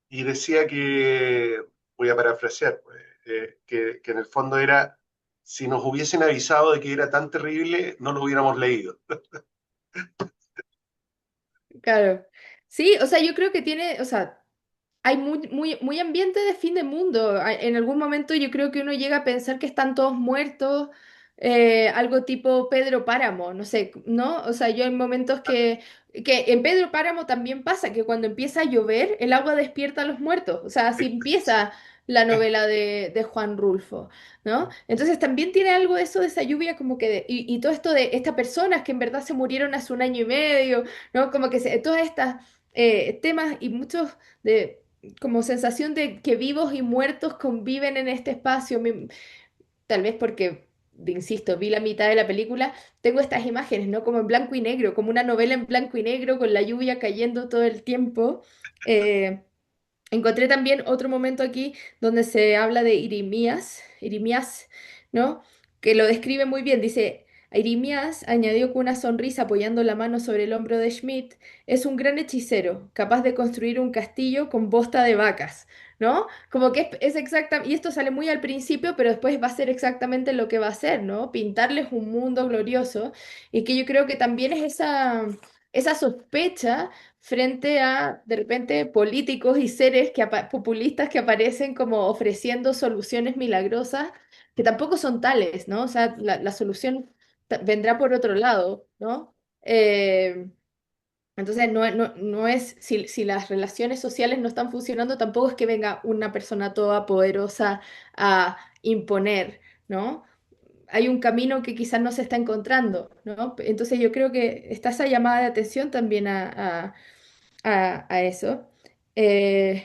y decía que, voy a parafrasear, pues, que en el fondo era, si nos hubiesen avisado de que era tan terrible, no lo hubiéramos leído. Claro. Sí, o sea, yo creo que tiene, o sea, hay muy ambiente de fin de mundo. En algún momento yo creo que uno llega a pensar que están todos muertos, algo tipo Pedro Páramo, no sé, ¿no? O sea, yo hay momentos que en Pedro Páramo también pasa que cuando empieza a llover, el agua despierta a los muertos. O sea, así empieza la novela de Juan Rulfo, ¿no? Entonces también tiene algo de eso de esa lluvia como que, y todo esto de estas personas que en verdad se murieron hace un año y medio, ¿no? Como que todas estas temas y muchos de como sensación de que vivos y muertos conviven en este espacio. Tal vez porque, insisto, vi la mitad de la película, tengo estas imágenes, ¿no? Como en blanco y negro, como una novela en blanco y negro con la lluvia cayendo todo el tiempo. Eh, Encontré también otro momento aquí donde se habla de Irimías, ¿no? Que lo describe muy bien. Dice, Irimías añadió con una sonrisa apoyando la mano sobre el hombro de Schmidt, es un gran hechicero, capaz de construir un castillo con bosta de vacas, ¿no? Como que es exacta, y esto sale muy al principio, pero después va a ser exactamente lo que va a hacer, ¿no? Pintarles un mundo glorioso, y que yo creo que también es esa sospecha frente a, de repente, políticos y seres populistas que aparecen como ofreciendo soluciones milagrosas que tampoco son tales, ¿no? O sea, la solución vendrá por otro lado, ¿no? Eh, Entonces, no es, si las relaciones sociales no están funcionando, tampoco es que venga una persona toda poderosa a imponer, ¿no? Hay un camino que quizás no se está encontrando, ¿no? Entonces yo creo que está esa llamada de atención también a eso. Eh,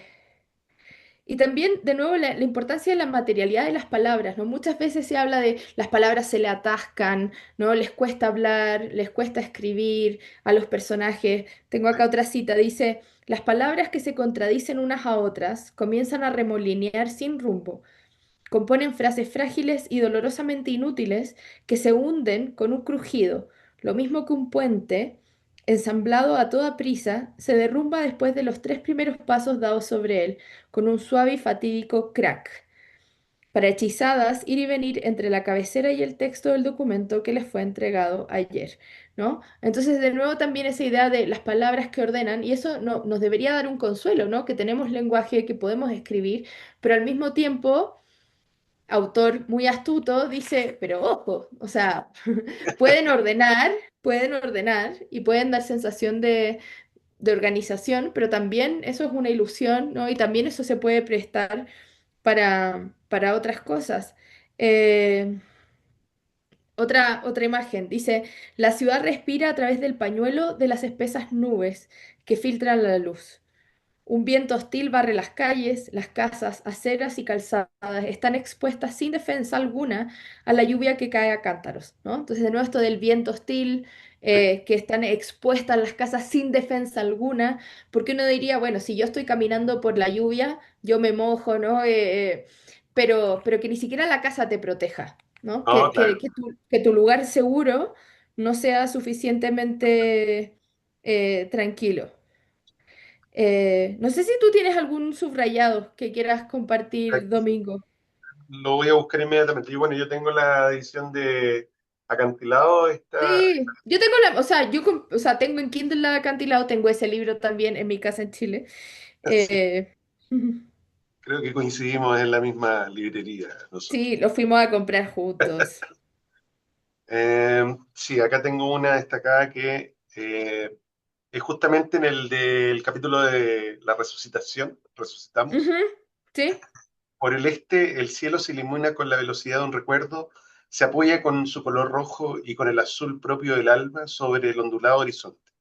y también, de nuevo, la importancia de la materialidad de las palabras, ¿no? Muchas veces se habla de las palabras se le atascan, ¿no? Les cuesta hablar, les cuesta escribir a los personajes. Tengo acá otra cita, dice, las palabras que se contradicen unas a otras comienzan a remolinear sin rumbo. Componen frases frágiles y dolorosamente inútiles que se hunden con un crujido, lo mismo que un puente, ensamblado a toda prisa, se derrumba después de los tres primeros pasos dados sobre él, con un suave y fatídico crack, para hechizadas ir y venir entre la cabecera y el texto del documento que les fue entregado ayer, ¿no? Entonces, de nuevo, también esa idea de las palabras que ordenan, y eso nos debería dar un consuelo, ¿no? Que tenemos lenguaje, que podemos escribir, pero al mismo tiempo autor muy astuto dice, pero ojo, o sea, pueden ordenar, pueden ordenar y pueden dar sensación de organización, pero también eso es una ilusión, ¿no? Y también eso se puede prestar para otras cosas. Eh, otra imagen dice, la ciudad respira a través del pañuelo de las espesas nubes que filtran la luz. Un viento hostil barre las calles, las casas, aceras y calzadas. Están expuestas sin defensa alguna a la lluvia que cae a cántaros, ¿no? Entonces, de nuevo, esto del viento hostil, Sí. que están expuestas las casas sin defensa alguna, porque uno diría, bueno, si yo estoy caminando por la lluvia, yo me mojo, ¿no? Pero que ni siquiera la casa te proteja, ¿no? No, claro. Que tu lugar seguro no sea suficientemente tranquilo. No sé si tú tienes algún subrayado que quieras compartir, Domingo. Lo voy a buscar inmediatamente. Y bueno, yo tengo la edición de Acantilado, esta, Sí, yo tengo o sea, o sea, tengo en Kindle la de acantilado, tengo ese libro también en mi casa en Chile. sí, Eh, creo que coincidimos en la misma librería nosotros. sí, lo fuimos a comprar juntos. Sí, acá tengo una destacada que es justamente en el del capítulo de la resucitación, resucitamos. Ujú, sí, Por el este, el cielo se ilumina con la velocidad de un recuerdo, se apoya con su color rojo y con el azul propio del alma sobre el ondulado horizonte.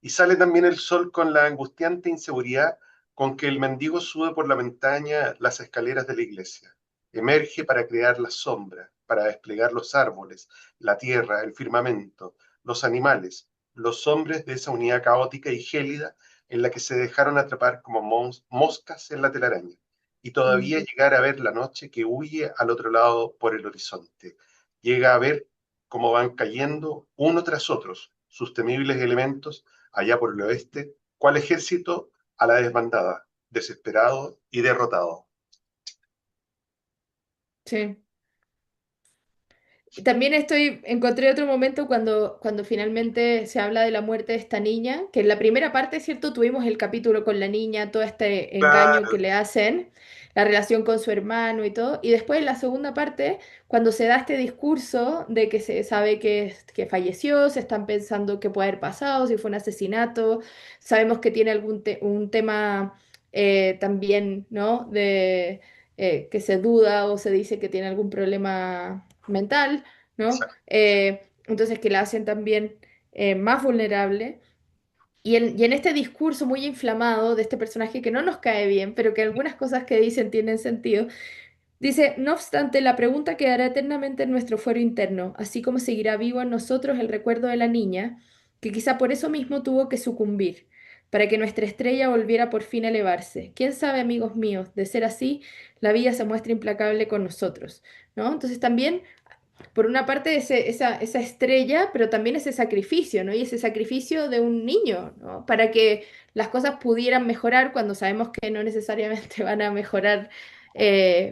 Y sale también el sol con la angustiante inseguridad con que el mendigo sube por la montaña las escaleras de la iglesia. Emerge para crear la sombra, para desplegar los árboles, la tierra, el firmamento, los animales, los hombres de esa unidad caótica y gélida en la que se dejaron atrapar como moscas en la telaraña, y todavía mm, llegar a ver la noche que huye al otro lado por el horizonte. Llega a ver cómo van cayendo uno tras otros sus temibles elementos allá por el oeste, cual ejército a la desbandada, desesperado y derrotado. sí. Y también encontré otro momento cuando finalmente se habla de la muerte de esta niña, que en la primera parte, ¿cierto? Tuvimos el capítulo con la niña, todo este engaño Claro, que le hacen, la relación con su hermano y todo. Y después en la segunda parte, cuando se da este discurso de que se sabe que falleció, se están pensando qué puede haber pasado, si fue un asesinato, sabemos que tiene un tema también, ¿no? Que se duda o se dice que tiene algún problema mental, ¿no? exacto. Entonces que la hacen también más vulnerable. Y en este discurso muy inflamado de este personaje que no nos cae bien, pero que algunas cosas que dicen tienen sentido, dice, no obstante, la pregunta quedará eternamente en nuestro fuero interno, así como seguirá vivo en nosotros el recuerdo de la niña, que quizá por eso mismo tuvo que sucumbir, para que nuestra estrella volviera por fin a elevarse. ¿Quién sabe, amigos míos? De ser así, la vida se muestra implacable con nosotros, ¿no? Entonces también por una parte esa estrella, pero también ese sacrificio, ¿no? Y ese sacrificio de un niño, ¿no? Para que las cosas pudieran mejorar cuando sabemos que no necesariamente van a mejorar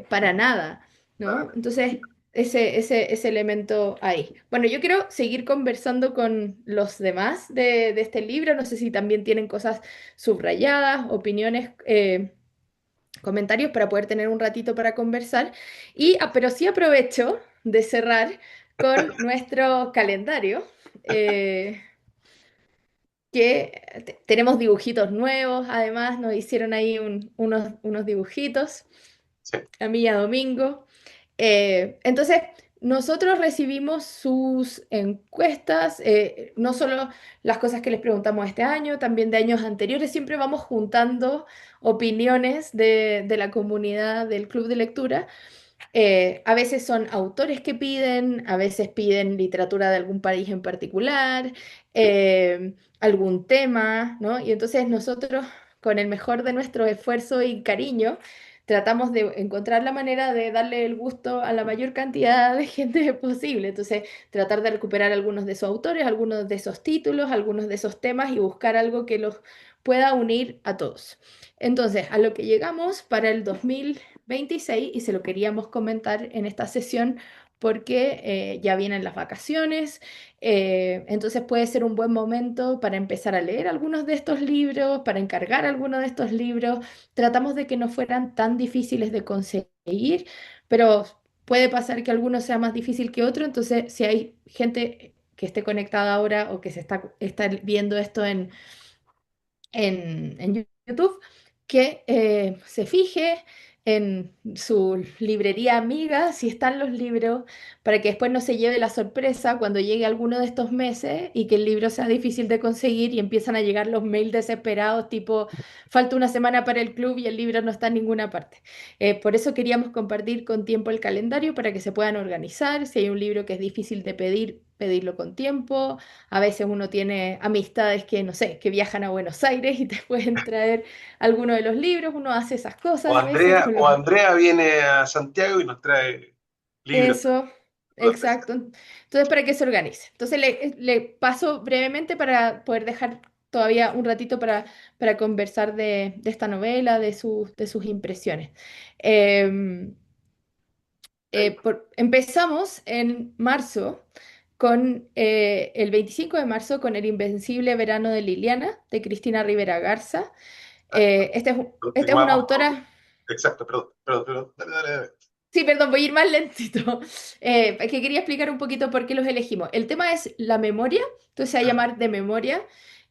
para nada, ¿no? Claramente. Entonces, ese elemento ahí. Bueno, yo quiero seguir conversando con los demás de este libro. No sé si también tienen cosas subrayadas, opiniones. Comentarios para poder tener un ratito para conversar. Pero sí aprovecho de cerrar con nuestro calendario. Eh, que tenemos dibujitos nuevos, además nos hicieron ahí unos dibujitos, Sí, a mí y a Domingo. Entonces, nosotros recibimos sus encuestas, no solo las cosas que les preguntamos este año, también de años anteriores, siempre vamos juntando opiniones de la comunidad del club de lectura. A veces son autores que piden, a veces piden literatura de algún país en particular, algún tema, ¿no? Y entonces nosotros, con el mejor de nuestro esfuerzo y cariño, tratamos de encontrar la manera de darle el gusto a la mayor cantidad de gente posible. Entonces, tratar de recuperar algunos de esos autores, algunos de esos títulos, algunos de esos temas y buscar algo que los pueda unir a todos. Entonces, a lo que llegamos para el 2026 y se lo queríamos comentar en esta sesión porque ya vienen las vacaciones, entonces puede ser un buen momento para empezar a leer algunos de estos libros, para encargar algunos de estos libros. Tratamos de que no fueran tan difíciles de conseguir, pero puede pasar que alguno sea más difícil que otro, entonces si hay gente que esté conectada ahora o que está viendo esto en YouTube, que se fije en su librería amiga si están los libros, para que después no se lleve la sorpresa cuando llegue alguno de estos meses y que el libro sea difícil de conseguir y empiezan a llegar los mails desesperados tipo, falta una semana para el club y el libro no está en ninguna parte. Por eso queríamos compartir con tiempo el calendario para que se puedan organizar. Si hay un libro que es difícil de pedir, pedirlo con tiempo. A veces uno tiene amistades que, no sé, que viajan a Buenos Aires y te pueden traer alguno de los libros. Uno hace esas cosas a veces con O los... Andrea viene a Santiago y nos trae libros. Eso, exacto. Entonces, para que se organice. Entonces, le paso brevemente para poder dejar todavía un ratito para conversar de esta novela, de sus impresiones. Em, empezamos en marzo con el 25 de marzo con El Invencible Verano de Liliana, de Cristina Rivera Garza. Esta es una Continuamos con... autora... Exacto, perdón. Dale, dale, dale. Sí, perdón, voy a ir más lentito. Es que quería explicar un poquito por qué los elegimos. El tema es la memoria, entonces se va a llamar de memoria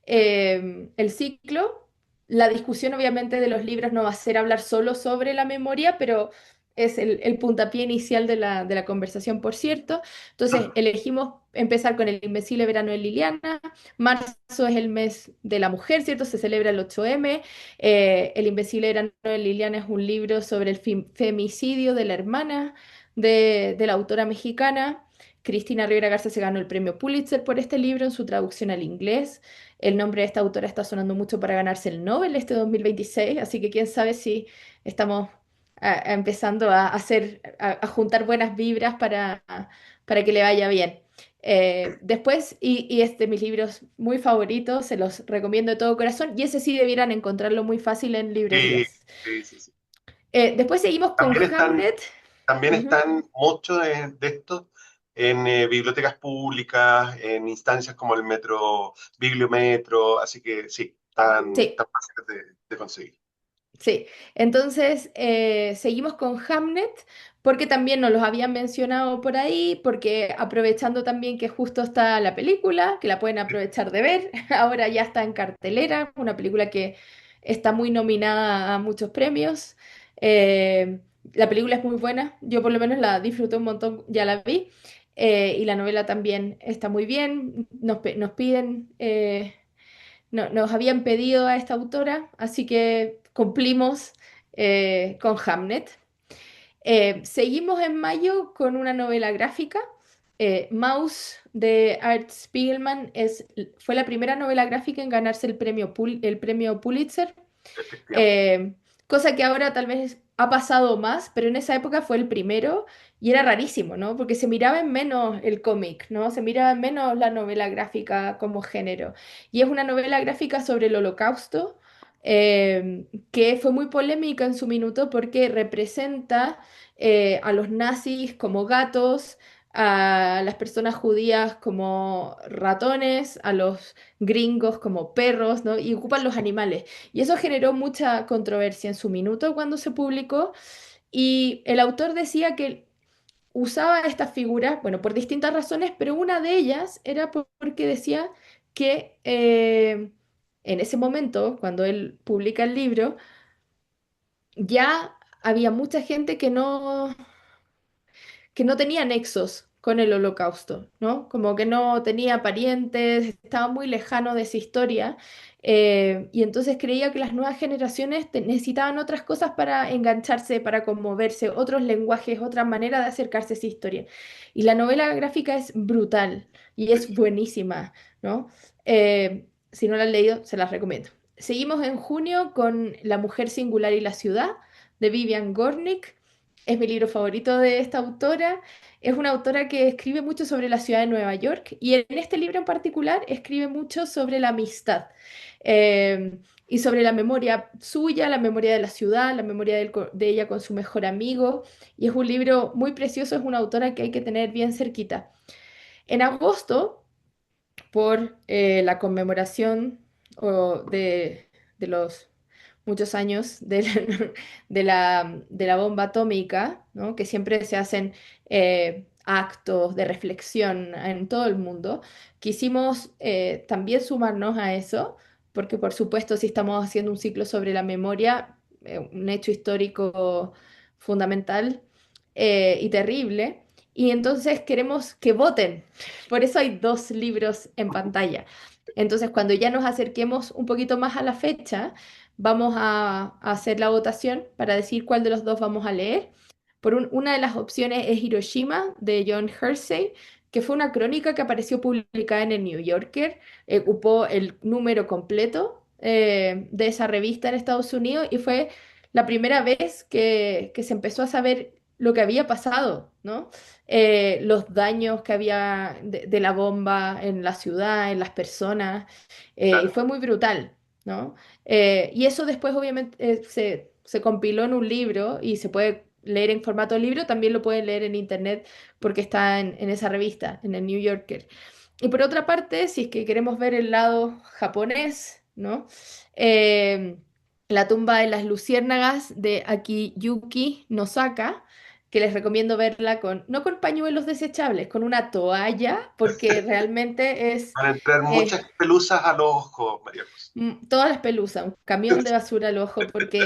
el ciclo. La discusión, obviamente, de los libros no va a ser hablar solo sobre la memoria, pero es el puntapié inicial de la conversación, por cierto. Entonces, elegimos empezar con El Invencible Verano de Liliana. Marzo es el mes de la mujer, ¿cierto? Se celebra el 8M. El Invencible Verano de Liliana es un libro sobre el femicidio de la hermana de la autora mexicana. Cristina Rivera Garza se ganó el premio Pulitzer por este libro en su traducción al inglés. El nombre de esta autora está sonando mucho para ganarse el Nobel este 2026, así que quién sabe si estamos empezando a juntar buenas vibras para que le vaya bien. Después, y es de mis libros muy favoritos, se los recomiendo de todo corazón, y ese sí debieran encontrarlo muy fácil en Sí, librerías. sí. Después seguimos con También están, Hamlet. también Ujú. están muchos de estos en bibliotecas públicas, en instancias como el Metro, Bibliometro, así que sí, Sí, tan fáciles de conseguir. sí. Entonces, seguimos con Hamlet, porque también nos los habían mencionado por ahí, porque aprovechando también que justo está la película, que la pueden aprovechar de ver, ahora ya está en cartelera, una película que está muy nominada a muchos premios. Eh, la película es muy buena, yo por lo menos la disfruté un montón, ya la vi, y la novela también está muy bien. Nos piden... nos habían pedido a esta autora, así que cumplimos con Hamlet. Seguimos en mayo con una novela gráfica. Maus de Art Spiegelman fue la primera novela gráfica en ganarse el premio Pulitzer. Efectivamente. Eh, Cosa que ahora tal vez ha pasado más, pero en esa época fue el primero y era rarísimo, ¿no? Porque se miraba en menos el cómic, ¿no? Se miraba en menos la novela gráfica como género. Y es una novela gráfica sobre el Holocausto, que fue muy polémica en su minuto porque representa a los nazis como gatos, a las personas judías como ratones, a los gringos como perros, ¿no? Y ocupan los animales. Y eso generó mucha controversia en su minuto cuando se publicó. Y el autor decía que usaba estas figuras, bueno, por distintas razones, pero una de ellas era porque decía que en ese momento, cuando él publica el libro, ya había mucha gente que no tenía nexos con el Holocausto, ¿no? Como que no tenía parientes, estaba muy lejano de esa historia, y entonces creía que las nuevas generaciones necesitaban otras cosas para engancharse, para conmoverse, otros lenguajes, otra manera de acercarse a esa historia. Y la novela gráfica es brutal y es buenísima, ¿no? Si no la han leído, se las recomiendo. Seguimos en junio con La mujer singular y la ciudad, de Vivian Gornick. Es mi libro favorito de esta autora. Es una autora que escribe mucho sobre la ciudad de Nueva York y en este libro en particular escribe mucho sobre la amistad, y sobre la memoria suya, la memoria de la ciudad, la memoria de ella con su mejor amigo. Y es un libro muy precioso, es una autora que hay que tener bien cerquita. En agosto, por la conmemoración de los muchos años de la bomba atómica, ¿no? Que siempre se hacen actos de reflexión en todo el mundo. Quisimos también sumarnos a eso, porque por supuesto si estamos haciendo un ciclo sobre la memoria, un hecho histórico fundamental y terrible, y entonces queremos que voten. Por eso hay dos libros en pantalla. Entonces, cuando ya nos acerquemos un poquito más a la fecha, vamos a hacer la votación para decir cuál de los dos vamos a leer. Una de las opciones es Hiroshima, de John Hersey, que fue una crónica que apareció publicada en el New Yorker, ocupó el número completo de esa revista en Estados Unidos y fue la primera vez que se empezó a saber lo que había pasado, ¿no? Los daños que había de la bomba en la ciudad, en las personas, y fue muy brutal, ¿no? Y eso después obviamente se compiló en un libro y se puede leer en formato de libro, también lo pueden leer en internet porque está en esa revista, en el New Yorker. Y por otra parte, si es que queremos ver el lado japonés, ¿no? Eh, La tumba de las luciérnagas de Akiyuki Nosaka, que les recomiendo verla no con pañuelos desechables, con una toalla, porque realmente Van a entrar es muchas pelusas a los ojos, María José. todas las pelusas, un camión de basura al ojo, porque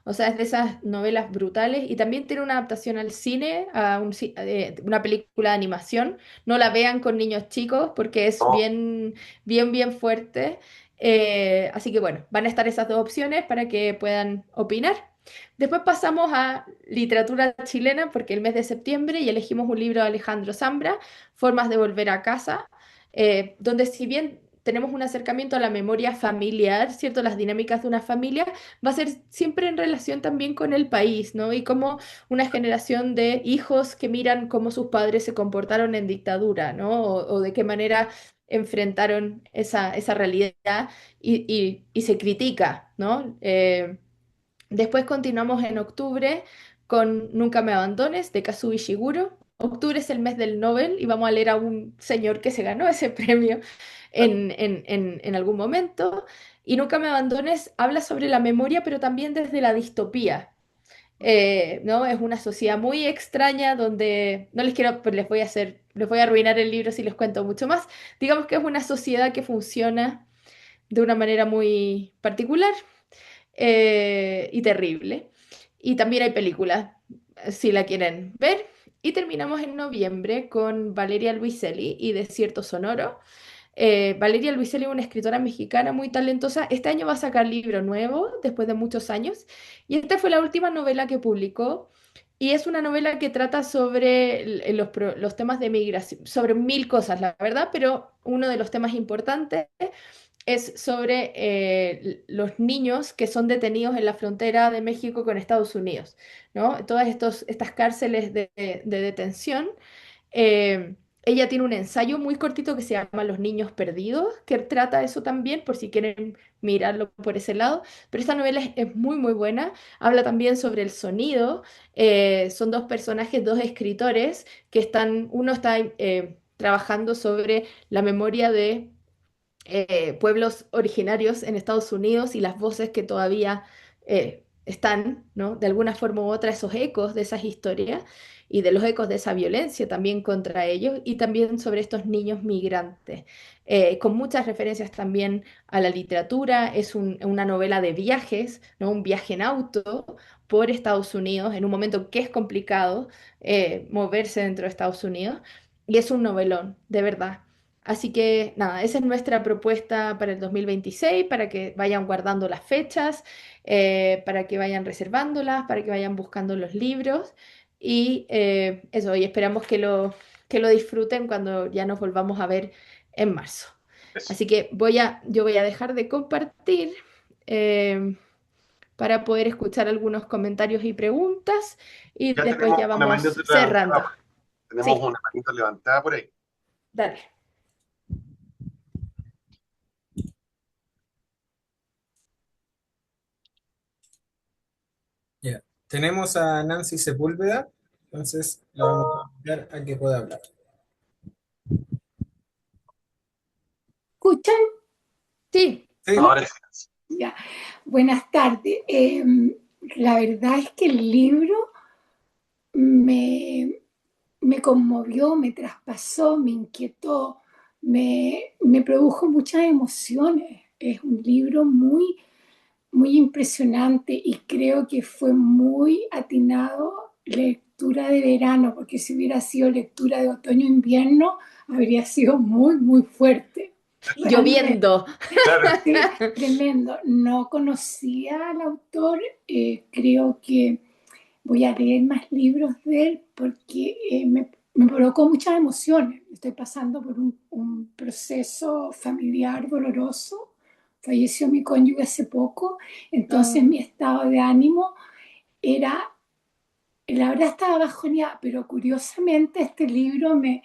o sea, es de esas novelas brutales y también tiene una adaptación al cine, una película de animación. No la vean con niños chicos porque es No, bien fuerte. Así que bueno, van a estar esas dos opciones para que puedan opinar. Después pasamos a literatura chilena porque el mes de septiembre y elegimos un libro de Alejandro Zambra, Formas de volver a casa, donde si bien tenemos un acercamiento a la memoria familiar, ¿cierto? Las dinámicas de una familia, va a ser siempre en relación también con el país, ¿no? Y como una generación de hijos que miran cómo sus padres se comportaron en dictadura, ¿no? O de qué manera enfrentaron esa realidad y se critica, ¿no? Después continuamos en octubre con Nunca me abandones de Kazuo Ishiguro. Octubre es el mes del Nobel y vamos a leer a un señor que se ganó ese premio en algún momento. Y Nunca me abandones habla sobre la memoria, pero también desde la distopía. ¿No? Es una sociedad muy extraña donde no les quiero, pues les voy a arruinar el libro si les cuento mucho más. Digamos que es una sociedad que funciona de una manera muy particular y terrible. Y también hay películas, si la quieren ver. Y terminamos en noviembre con Valeria Luiselli y Desierto Sonoro. Valeria Luiselli es una escritora mexicana muy talentosa. Este año va a sacar libro nuevo, después de muchos años. Y esta fue la última novela que publicó. Y es una novela que trata sobre los temas de migración, sobre mil cosas, la verdad, pero uno de los temas importantes es sobre los niños que son detenidos en la frontera de México con Estados Unidos, ¿no? Estas cárceles de detención. Ella tiene un ensayo muy cortito que se llama Los niños perdidos, que trata eso también, por si quieren mirarlo por ese lado. Pero esta novela es muy buena. Habla también sobre el sonido. Son dos personajes, dos escritores, uno está trabajando sobre la memoria de pueblos originarios en Estados Unidos y las voces que todavía están, ¿no? De alguna forma u otra esos ecos de esas historias y de los ecos de esa violencia también contra ellos y también sobre estos niños migrantes, con muchas referencias también a la literatura. Es una novela de viajes, ¿no? Un viaje en auto por Estados Unidos en un momento que es complicado moverse dentro de Estados Unidos y es un novelón, de verdad. Así que nada, esa es nuestra propuesta para el 2026, para que vayan guardando las fechas, para que vayan reservándolas, para que vayan buscando los libros y eso, y esperamos que lo disfruten cuando ya nos volvamos a ver en marzo. Eso. Así que yo voy a dejar de compartir eh, para poder escuchar algunos comentarios y preguntas y Ya después tenemos ya una vamos manito levantada cerrando. por ahí. Tenemos Sí, una manito levantada por ahí. dale. Ya. Tenemos a Nancy Sepúlveda, entonces la vamos a invitar a que pueda hablar. ¿Escuchan? Sí, Sí, Ahora sí. Ya. Buenas tardes. La verdad es que el libro me, me conmovió, me traspasó, me inquietó, me produjo muchas emociones. Es un libro muy impresionante y creo que fue muy atinado lectura de verano, porque si hubiera sido lectura de otoño-invierno, habría sido muy fuerte. Realmente. lloviendo. Claro. Sí, tremendo. No conocía al autor, creo que voy a leer más libros de él porque me provocó muchas emociones. Estoy pasando por un proceso familiar doloroso. Falleció mi cónyuge hace poco, entonces Ah, mi estado de ánimo era, la verdad estaba bajoneada, pero curiosamente este libro me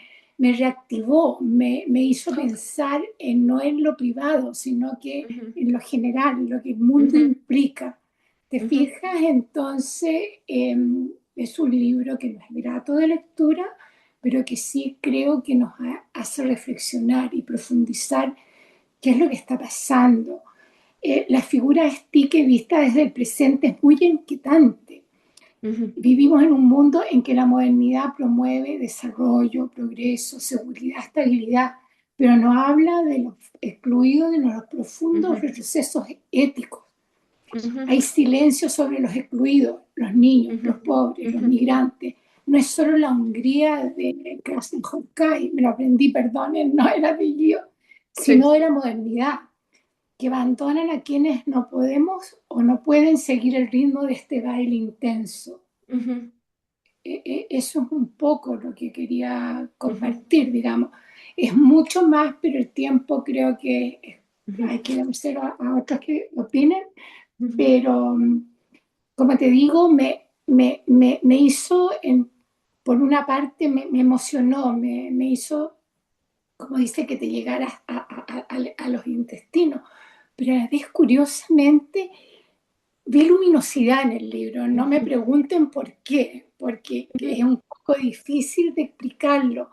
reactivó, me hizo ah, pensar en no en lo privado, sino que ujú, en lo general, en lo que el mundo ujú, implica. ¿Te ujú, fijas? Entonces, es un libro que no es grato de lectura, pero que sí creo que nos hace reflexionar y profundizar qué es lo que está pasando. La figura de Stick vista desde el presente es muy inquietante. ujú, Vivimos en un mundo en que la modernidad promueve desarrollo, progreso, seguridad, estabilidad, pero no habla de los excluidos, de los profundos ujú, retrocesos éticos. ujú, Hay silencio sobre los excluidos, los niños, ujú, los pobres, los ujú. migrantes. No es solo la Hungría de Krasnahorkai, me lo aprendí, perdonen, no era de yo, sino Sí. de la modernidad, que abandonan a quienes no podemos o no pueden seguir el ritmo de este baile intenso. Ujú, Eso es un poco lo que quería ujú, compartir, digamos. Es mucho más, pero el tiempo creo que ujú, hay que dárselo a otros que opinen, ujú, pero como te digo, me hizo, por una parte, me emocionó, me hizo, como dice, que te llegara a los intestinos, pero a la vez, curiosamente, vi luminosidad en el libro. No me ujú, pregunten por qué, porque ujú, es un poco difícil de explicarlo,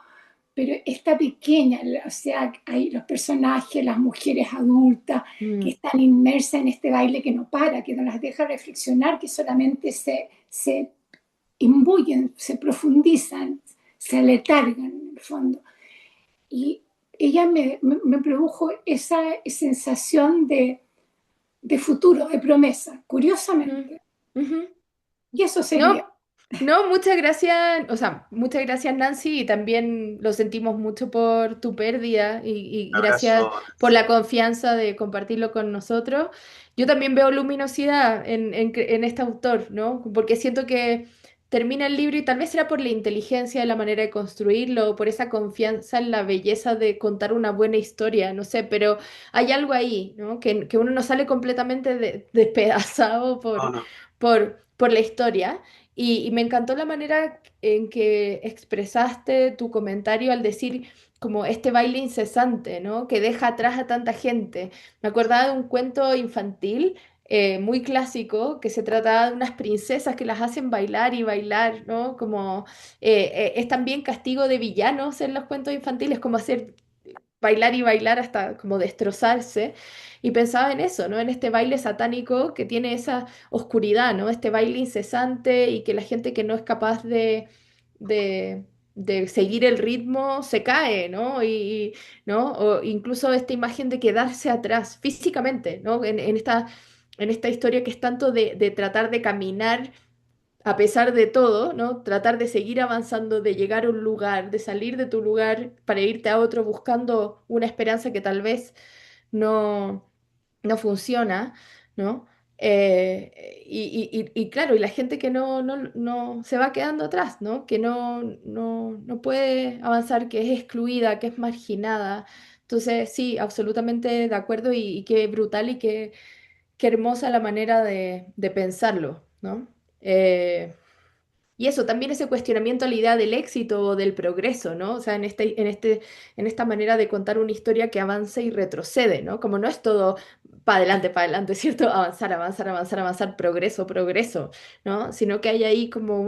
pero esta pequeña, o sea, hay los personajes, las mujeres adultas que mm, están inmersas en este baile que no para, que no las deja reflexionar, que solamente se imbuyen, se profundizan, se aletargan en el fondo. Y ella me produjo esa sensación de futuro, de promesa, ujú, curiosamente. ujú. Y eso sería. No, no, muchas gracias, o sea, muchas gracias Nancy y también lo sentimos mucho por tu pérdida y gracias Abrazo. por la confianza de compartirlo con nosotros. Yo también veo luminosidad en este autor, ¿no? Porque siento que termina el libro y tal vez será por la inteligencia de la manera de construirlo, o por esa confianza en la belleza de contar una buena historia, no sé, pero hay algo ahí, ¿no? Que uno no sale completamente despedazado No, no. por la historia. Y me encantó la manera en que expresaste tu comentario al decir como este baile incesante, ¿no? Que deja atrás a tanta gente. Me acordaba de un cuento infantil muy clásico que se trataba de unas princesas que las hacen bailar y bailar, ¿no? Como es también castigo de villanos en los cuentos infantiles, como hacer bailar y bailar hasta como destrozarse. Y pensaba en eso, ¿no? En este baile satánico que tiene esa oscuridad, ¿no? Este baile incesante y que la gente que no es capaz de, de seguir el ritmo se cae, ¿no? ¿no? O incluso esta imagen de quedarse atrás físicamente, ¿no? En esta historia que es tanto de tratar de caminar a pesar de todo, ¿no? Tratar de seguir avanzando, de llegar a un lugar, de salir de tu lugar para irte a otro buscando una esperanza que tal vez no, no funciona, ¿no? Y claro, y la gente que no se va quedando atrás, ¿no? Que no puede avanzar, que es excluida, que es marginada. Entonces, sí, absolutamente de acuerdo y qué brutal y qué hermosa la manera de pensarlo, ¿no? Eh, y eso, también ese cuestionamiento a la idea del éxito o del progreso, ¿no? O sea, en esta manera de contar una historia que avanza y retrocede, ¿no? Como no es todo para adelante, ¿cierto? Avanzar, avanzar, avanzar, avanzar, progreso, progreso, ¿no? Sino que hay ahí como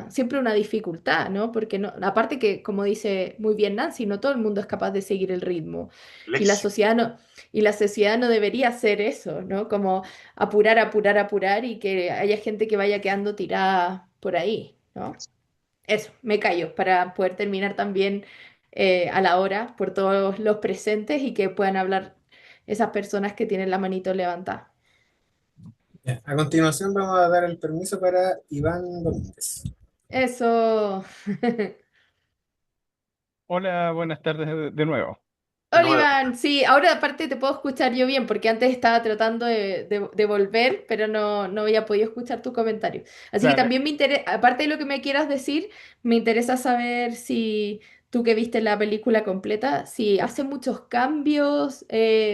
siempre una dificultad, ¿no? Porque no, aparte que, como dice muy bien Nancy, no todo el mundo es capaz de seguir el ritmo. El Y la éxito. sociedad no, y la sociedad no debería hacer eso, ¿no? Como apurar, apurar, apurar y que haya gente que vaya quedando tirada por ahí, ¿no? Eso, me callo para poder terminar también a la hora por todos los presentes y que puedan hablar esas personas que tienen la manito levantada. Ya. A continuación vamos a dar el permiso para Iván Domínguez. Eso. Hola, buenas tardes de nuevo. De Hola nuevo, Iván, sí, ahora aparte te puedo escuchar yo bien porque antes estaba tratando de volver, pero no había podido escuchar tu comentario. Así que Claro, también me interesa, aparte de lo que me quieras decir, me interesa saber si tú que viste la película completa, si hace muchos cambios,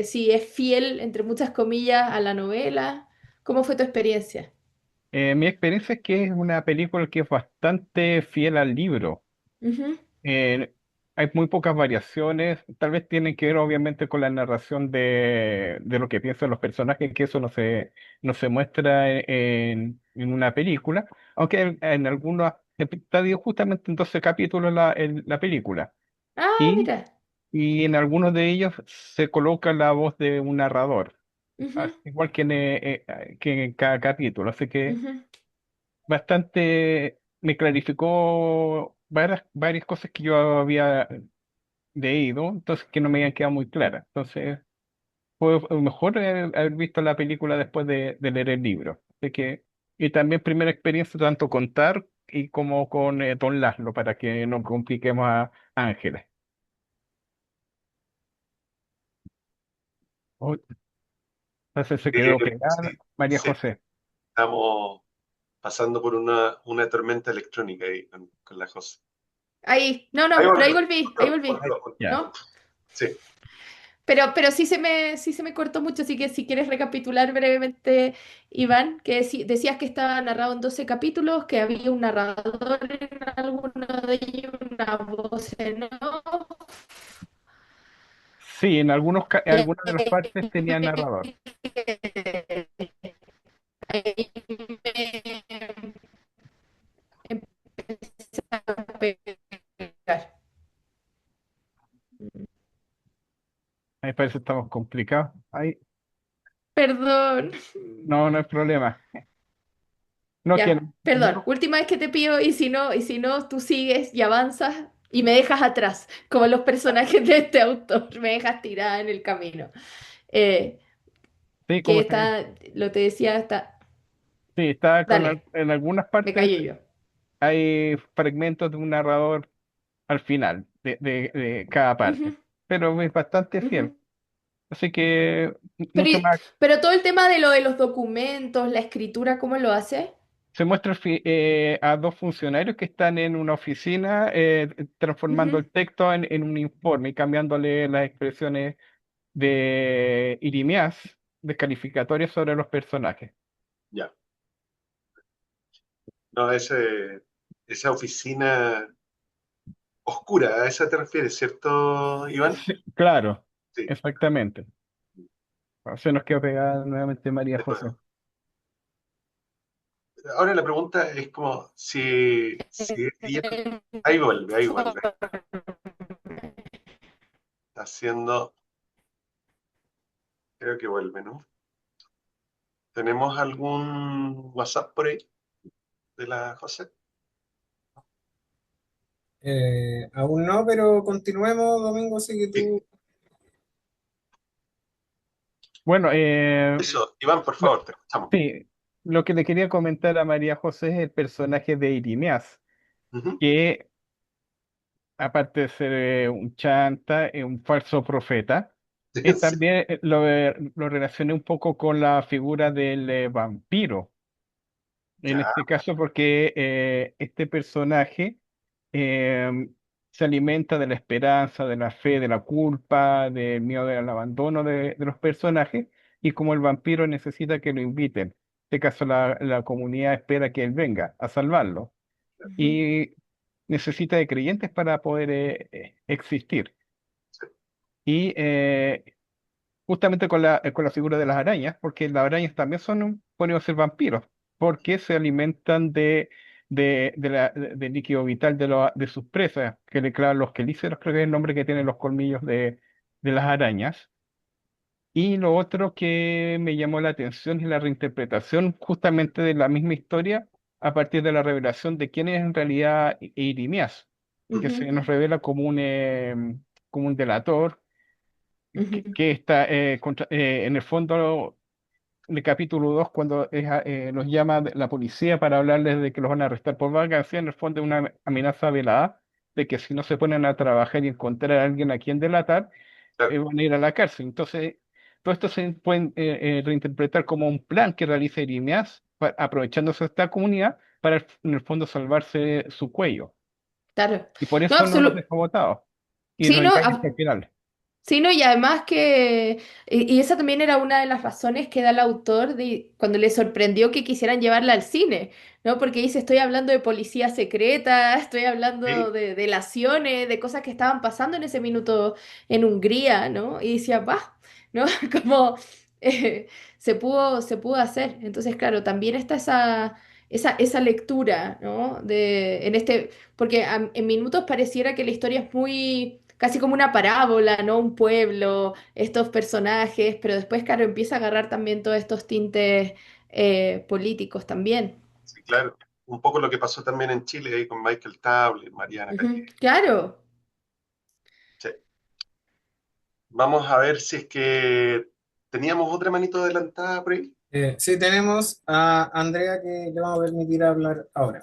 si es fiel, entre muchas comillas, a la novela. ¿Cómo fue tu experiencia? mi experiencia es que es una película que es bastante fiel al libro. Ujú. Eh, Hay muy pocas variaciones, tal vez tienen que ver obviamente con la narración de lo que piensan los personajes, que eso no se muestra en una película, aunque en algunos, está dividido justamente en 12 capítulos la película, Ah, y, mira. y en algunos de ellos se coloca la voz de un narrador, Ujú, igual que en cada capítulo, así que ujú. me clarificó varias cosas que yo había leído, entonces que no me habían quedado muy claras. Entonces, fue mejor haber visto la película después de leer el libro. Así que, y también primera experiencia tanto con Tar y como con Don Laszlo, para que no compliquemos a Ángeles. Oh, entonces se quedó pegada sí, María sí, José. estamos pasando por una tormenta electrónica ahí con la José. Ahí, no, Ahí no, pero volvió, ahí volví, volvió, volvió. Ya. ¿no? Sí. Pero sí se me cortó mucho, así que si quieres recapitular brevemente, Iván, que decías que estaba narrado en 12 capítulos, que había un narrador en alguno de ellos, una voz en off. Sí, en Y algunas de las partes tenía narrador. ahí me empecé a pegar. Ahí parece que estamos complicados. Ahí, Perdón. no, no hay problema. No, que Ya, perdón. Última vez que te pido, y si no, tú sigues y avanzas y me dejas atrás, como los personajes de este autor, me dejas tirada en el camino. Eh, sí, que como te, está, lo te decía, está. sí, está Dale, en algunas me partes callo yo. hay fragmentos de un narrador al final de cada Ujú, parte, pero es bastante fiel. ujú. Así que Pero, mucho más. pero todo el tema de lo de los documentos, la escritura, ¿cómo lo hace? Se muestra a dos funcionarios que están en una oficina transformando Ujú. el texto en un informe y cambiándole las expresiones de irimias descalificatorias sobre los personajes. Ya. No, esa oficina oscura, a esa te refieres, ¿cierto, Iván? Sí, claro, Sí, exactamente. Se nos quedó pegada nuevamente María de José. nuevo. Ahora la pregunta es como si ella... Ahí vuelve, ahí vuelve. Está haciendo, creo que vuelve, ¿no? ¿Tenemos algún WhatsApp por ahí de la José? Aún no, pero continuemos, Domingo, sí que Sí. tú... Bueno, Eso, Iván, por lo- favor, te escuchamos. sí, lo que le quería comentar a María José es el personaje de Irimias, Ujú. que aparte de ser un chanta, un falso profeta, Sí, también lo relacioné un poco con la figura del vampiro. En ya, este caso, porque este personaje eh, se alimenta de la esperanza, de la fe, de la culpa, del miedo del abandono de los personajes, y como el vampiro necesita que lo inviten, en este caso la comunidad espera que él venga a salvarlo, Ujú, y necesita de creyentes para poder existir. Y justamente con la figura de las arañas, porque las arañas también podrían ser vampiros, porque se alimentan del líquido vital de sus presas, que le clavan los quelíceros, creo que es el nombre que tienen los colmillos de las arañas. Y lo otro que me llamó la atención es la reinterpretación justamente de la misma historia a partir de la revelación de quién es en realidad Irimias, que ujú, se nos revela como un delator ujú, que está en el fondo en el capítulo 2 cuando los llama la policía para hablarles de que los van a arrestar por vagancia, en el fondo es una amenaza velada de que si no se ponen a trabajar y encontrar a alguien a quien delatar, claro. van a ir a la cárcel. Entonces, todo esto se puede reinterpretar como un plan que realiza Irimias, aprovechándose de esta comunidad para en el fondo salvarse su cuello. claro. Y por No, eso no los deja botados y sí, los no, engaña hasta el final. sí, no, y además que, y esa también era una de las razones que da el autor de, cuando le sorprendió que quisieran llevarla al cine, ¿no? Porque dice, estoy hablando de policía secreta, estoy hablando Sí, de delaciones, de cosas que estaban pasando en ese minuto en Hungría, ¿no? Y decía, va, ¿no? Como eh, se pudo hacer. Entonces, claro, también está esa lectura, ¿no? En este, porque en minutos pareciera que la historia es muy casi como una parábola, ¿no? Un pueblo, estos personajes, pero después, claro, empieza a agarrar también todos estos tintes políticos también. sí, claro. Un poco lo que pasó también en Chile ahí con Michael Table, Mariana Ujú, Calle. claro. Sí. Vamos a ver si es que teníamos otra manito adelantada por ahí. Sí, tenemos a Andrea que le vamos a permitir hablar ahora.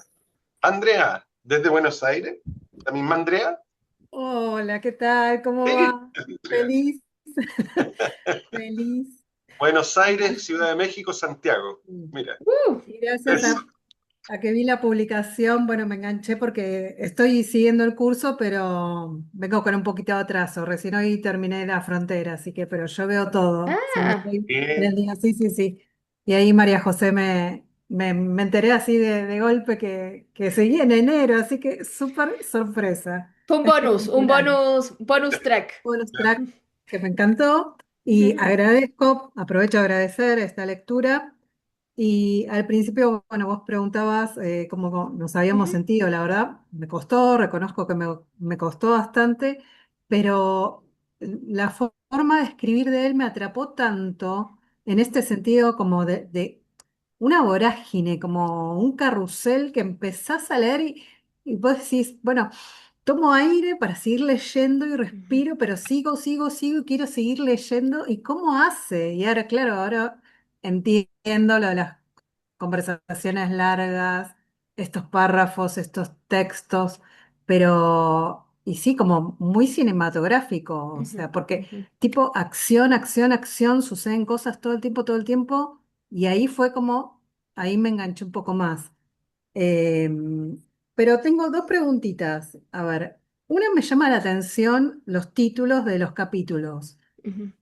Andrea, desde Buenos Aires. ¿La misma Andrea? Hola, ¿qué tal? ¿Cómo Sí, va? Andrea. Feliz, feliz. Buenos Aires, Ciudad de México, Santiago. Mira, Y gracias eso. a que vi la publicación, bueno, me enganché porque estoy siguiendo el curso, pero vengo con un poquito de atraso. Recién hoy terminé la frontera, así que, pero yo veo todo. Sí, Ah, estoy Bien, prendida, sí, sí, sí. Y ahí María José me enteré así de golpe que seguí en enero, así que súper sorpresa, fue un espectacular. bonus track. Bonus track que me encantó y Ujú, agradezco, aprovecho a agradecer esta lectura y al principio, bueno, vos preguntabas cómo nos habíamos ujú, sentido, la verdad, me costó, reconozco que me costó bastante, pero la forma de escribir de él me atrapó tanto en este sentido como de una vorágine, como un carrusel que empezás a leer y vos decís, bueno, tomo aire para seguir leyendo y ujú, respiro, pero sigo y quiero seguir leyendo. ¿Y cómo hace? Y ahora, claro, ahora entiendo lo de las conversaciones largas, estos párrafos, estos textos, pero, y sí, como muy cinematográfico, o ujú, sea, porque ujú, tipo acción, suceden cosas todo el tiempo, y ahí fue como, ahí me enganché un poco más. Pero tengo dos preguntitas. A ver, una me llama la atención los títulos de los capítulos. ujú.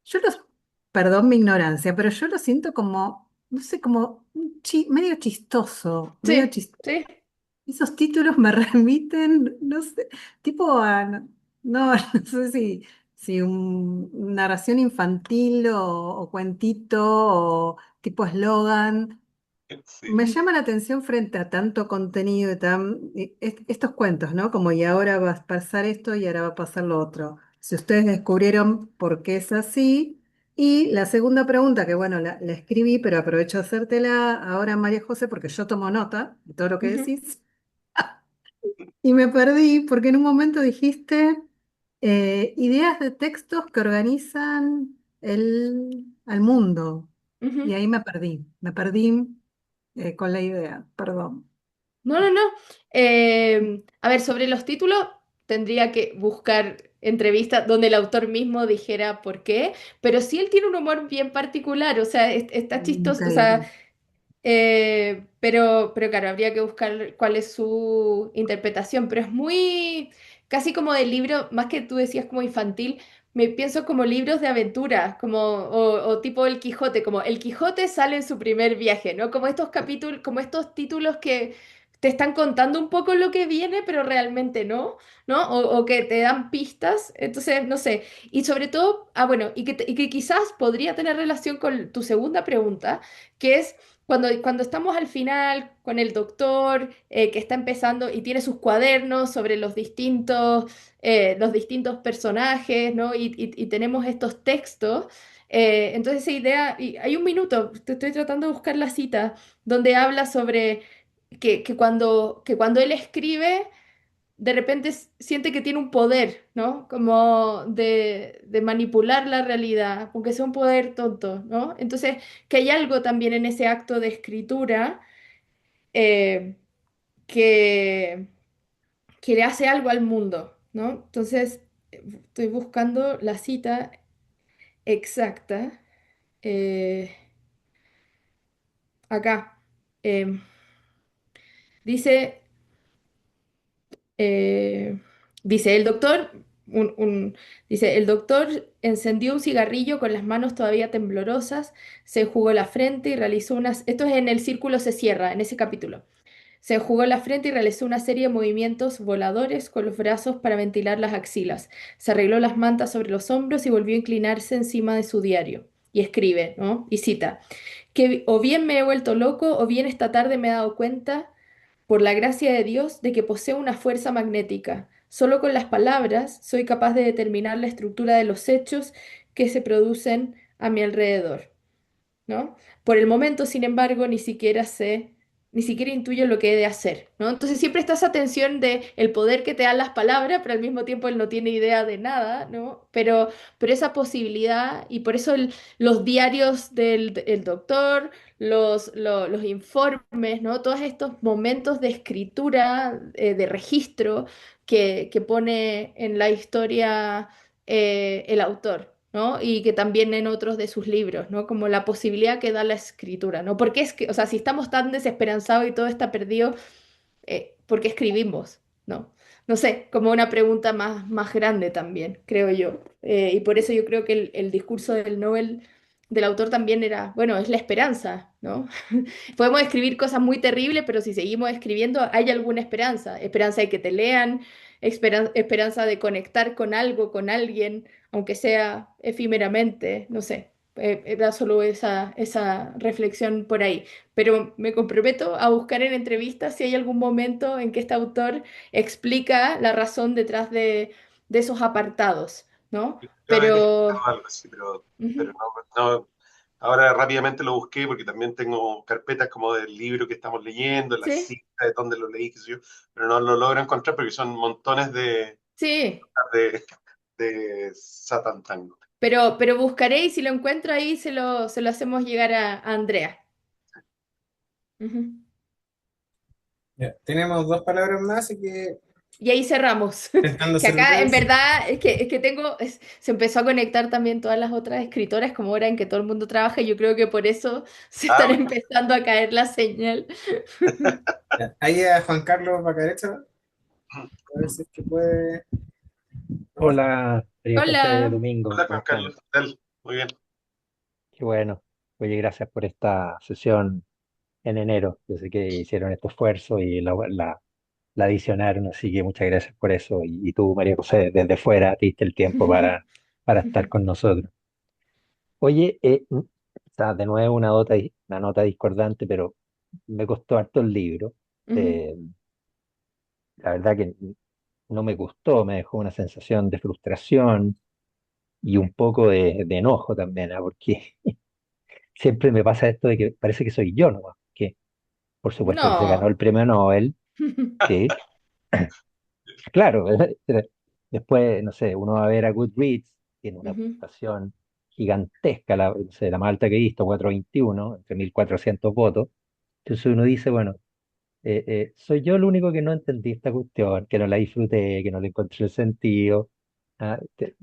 Yo los, perdón mi ignorancia, pero yo lo siento como, no sé, como medio chistoso, medio Sí, chistoso. sí. Esos títulos me remiten, no sé, tipo a, no, no sé si narración infantil o cuentito o tipo eslogan. Me sí. llama la atención frente a tanto contenido y estos cuentos, ¿no? Como y ahora va a pasar esto y ahora va a pasar lo otro. si ustedes descubrieron por qué es así. Y la segunda pregunta, que bueno, la escribí, pero aprovecho de hacértela ahora, María José, porque yo tomo nota de todo lo que Ujú, decís. Y me perdí porque en un momento dijiste ideas de textos que organizan al mundo. Y ujú. ahí me perdí con la idea, perdón. No, no, no. A ver, sobre los títulos, tendría que buscar entrevistas donde el autor mismo dijera por qué, pero sí él tiene un humor bien particular, o sea, está Ok, chistoso, o sea, ok. pero claro, habría que buscar cuál es su interpretación, pero es muy, casi como de libro, más que tú decías como infantil, me pienso como libros de aventura, como, o tipo El Quijote, como El Quijote sale en su primer viaje, ¿no? Como estos capítulos, como estos títulos que te están contando un poco lo que viene, pero realmente no, ¿no? O que te dan pistas, entonces, no sé, y sobre todo, bueno, y que quizás podría tener relación con tu segunda pregunta, que es cuando estamos al final con el doctor que está empezando y tiene sus cuadernos sobre los distintos personajes, ¿no? Y tenemos estos textos. Entonces esa idea, y hay un minuto, te estoy tratando de buscar la cita, donde habla sobre que cuando él escribe de repente siente que tiene un poder, ¿no? Como de manipular la realidad, aunque sea un poder tonto, ¿no? Entonces, que hay algo también en ese acto de escritura eh, que, que le hace algo al mundo, ¿no? Entonces, estoy buscando la cita exacta eh, acá. Em, dice... Eh, dice, dice, el doctor encendió un cigarrillo con las manos todavía temblorosas, se enjugó la frente y realizó unas... Esto es en el círculo se cierra, en ese capítulo. Se enjugó la frente y realizó una serie de movimientos voladores con los brazos para ventilar las axilas. Se arregló las mantas sobre los hombros y volvió a inclinarse encima de su diario. Y escribe, ¿no? Y cita, que o bien me he vuelto loco o bien esta tarde me he dado cuenta por la gracia de Dios, de que poseo una fuerza magnética. Solo con las palabras soy capaz de determinar la estructura de los hechos que se producen a mi alrededor, ¿no? Por el momento, sin embargo, ni siquiera intuyo lo que he de hacer, ¿no? Entonces siempre está esa tensión de el poder que te dan las palabras, pero al mismo tiempo él no tiene idea de nada, ¿no? Pero esa posibilidad, y por eso los diarios del doctor, los informes, ¿no? Todos estos momentos de escritura, de registro que pone en la historia el autor. ¿No? Y que también en otros de sus libros, ¿no? Como la posibilidad que da la escritura, ¿no? Porque es que, o sea, si estamos tan desesperanzados y todo está perdido, ¿por qué escribimos? ¿No? No sé, como una pregunta más grande también, creo yo. Y por eso yo creo que el discurso del Nobel del autor también era, bueno, es la esperanza, ¿no? Podemos escribir cosas muy terribles, pero si seguimos escribiendo hay alguna esperanza. Esperanza de que te lean, esperanza de conectar con algo, con alguien, aunque sea efímeramente, no sé. Era solo esa reflexión por ahí. Pero me comprometo a buscar en entrevistas si hay algún momento en que este autor explica la razón detrás de esos apartados, ¿no? Yo haber escuchado Pero... algo así, pero ujú, no. Ahora rápidamente lo busqué porque también tengo carpetas como del libro que estamos leyendo, las sí, citas de dónde lo leí, qué sé yo, pero no lo logro encontrar porque son montones sí. de, de Satan Tango. Pero buscaré y si lo encuentro ahí se lo hacemos llegar a Andrea. Ujú. Ya, tenemos dos palabras más, así que Y ahí cerramos. intentando Que ser acá en breves. verdad es que se empezó a conectar también todas las otras escritoras como hora en que todo el mundo trabaja y yo creo que por eso se Ah, están empezando a caer la señal. Ya, ahí a Juan Carlos Bacarecha, a ver si es que puede. No, Hola, María José Hola. Domingo, hola ¿cómo Juan están? Carlos, ¿qué tal? Muy bien. Qué bueno. Oye, gracias por esta sesión en enero. Yo sé que hicieron este esfuerzo y la adicionaron, así que muchas gracias por eso. Y tú, María José, desde fuera, te diste el tiempo para estar con nosotros. Oye, o sea, de nuevo una nota discordante, pero me costó harto el libro. Ujú, Eh, la verdad que no me gustó, me dejó una sensación de frustración y un poco de enojo también, ¿ah? Porque siempre me pasa esto de que parece que soy yo nomás, que por supuesto que se ganó No. el premio Nobel, sí, claro, pero después, no sé, uno va a ver a Goodreads, tiene una Ujú, puntuación gigantesca, no sé, la más alta que he visto, 421 entre 1.400 votos. Entonces uno dice, bueno, soy yo el único que no entendí esta cuestión, que no la disfruté, que no le encontré el sentido.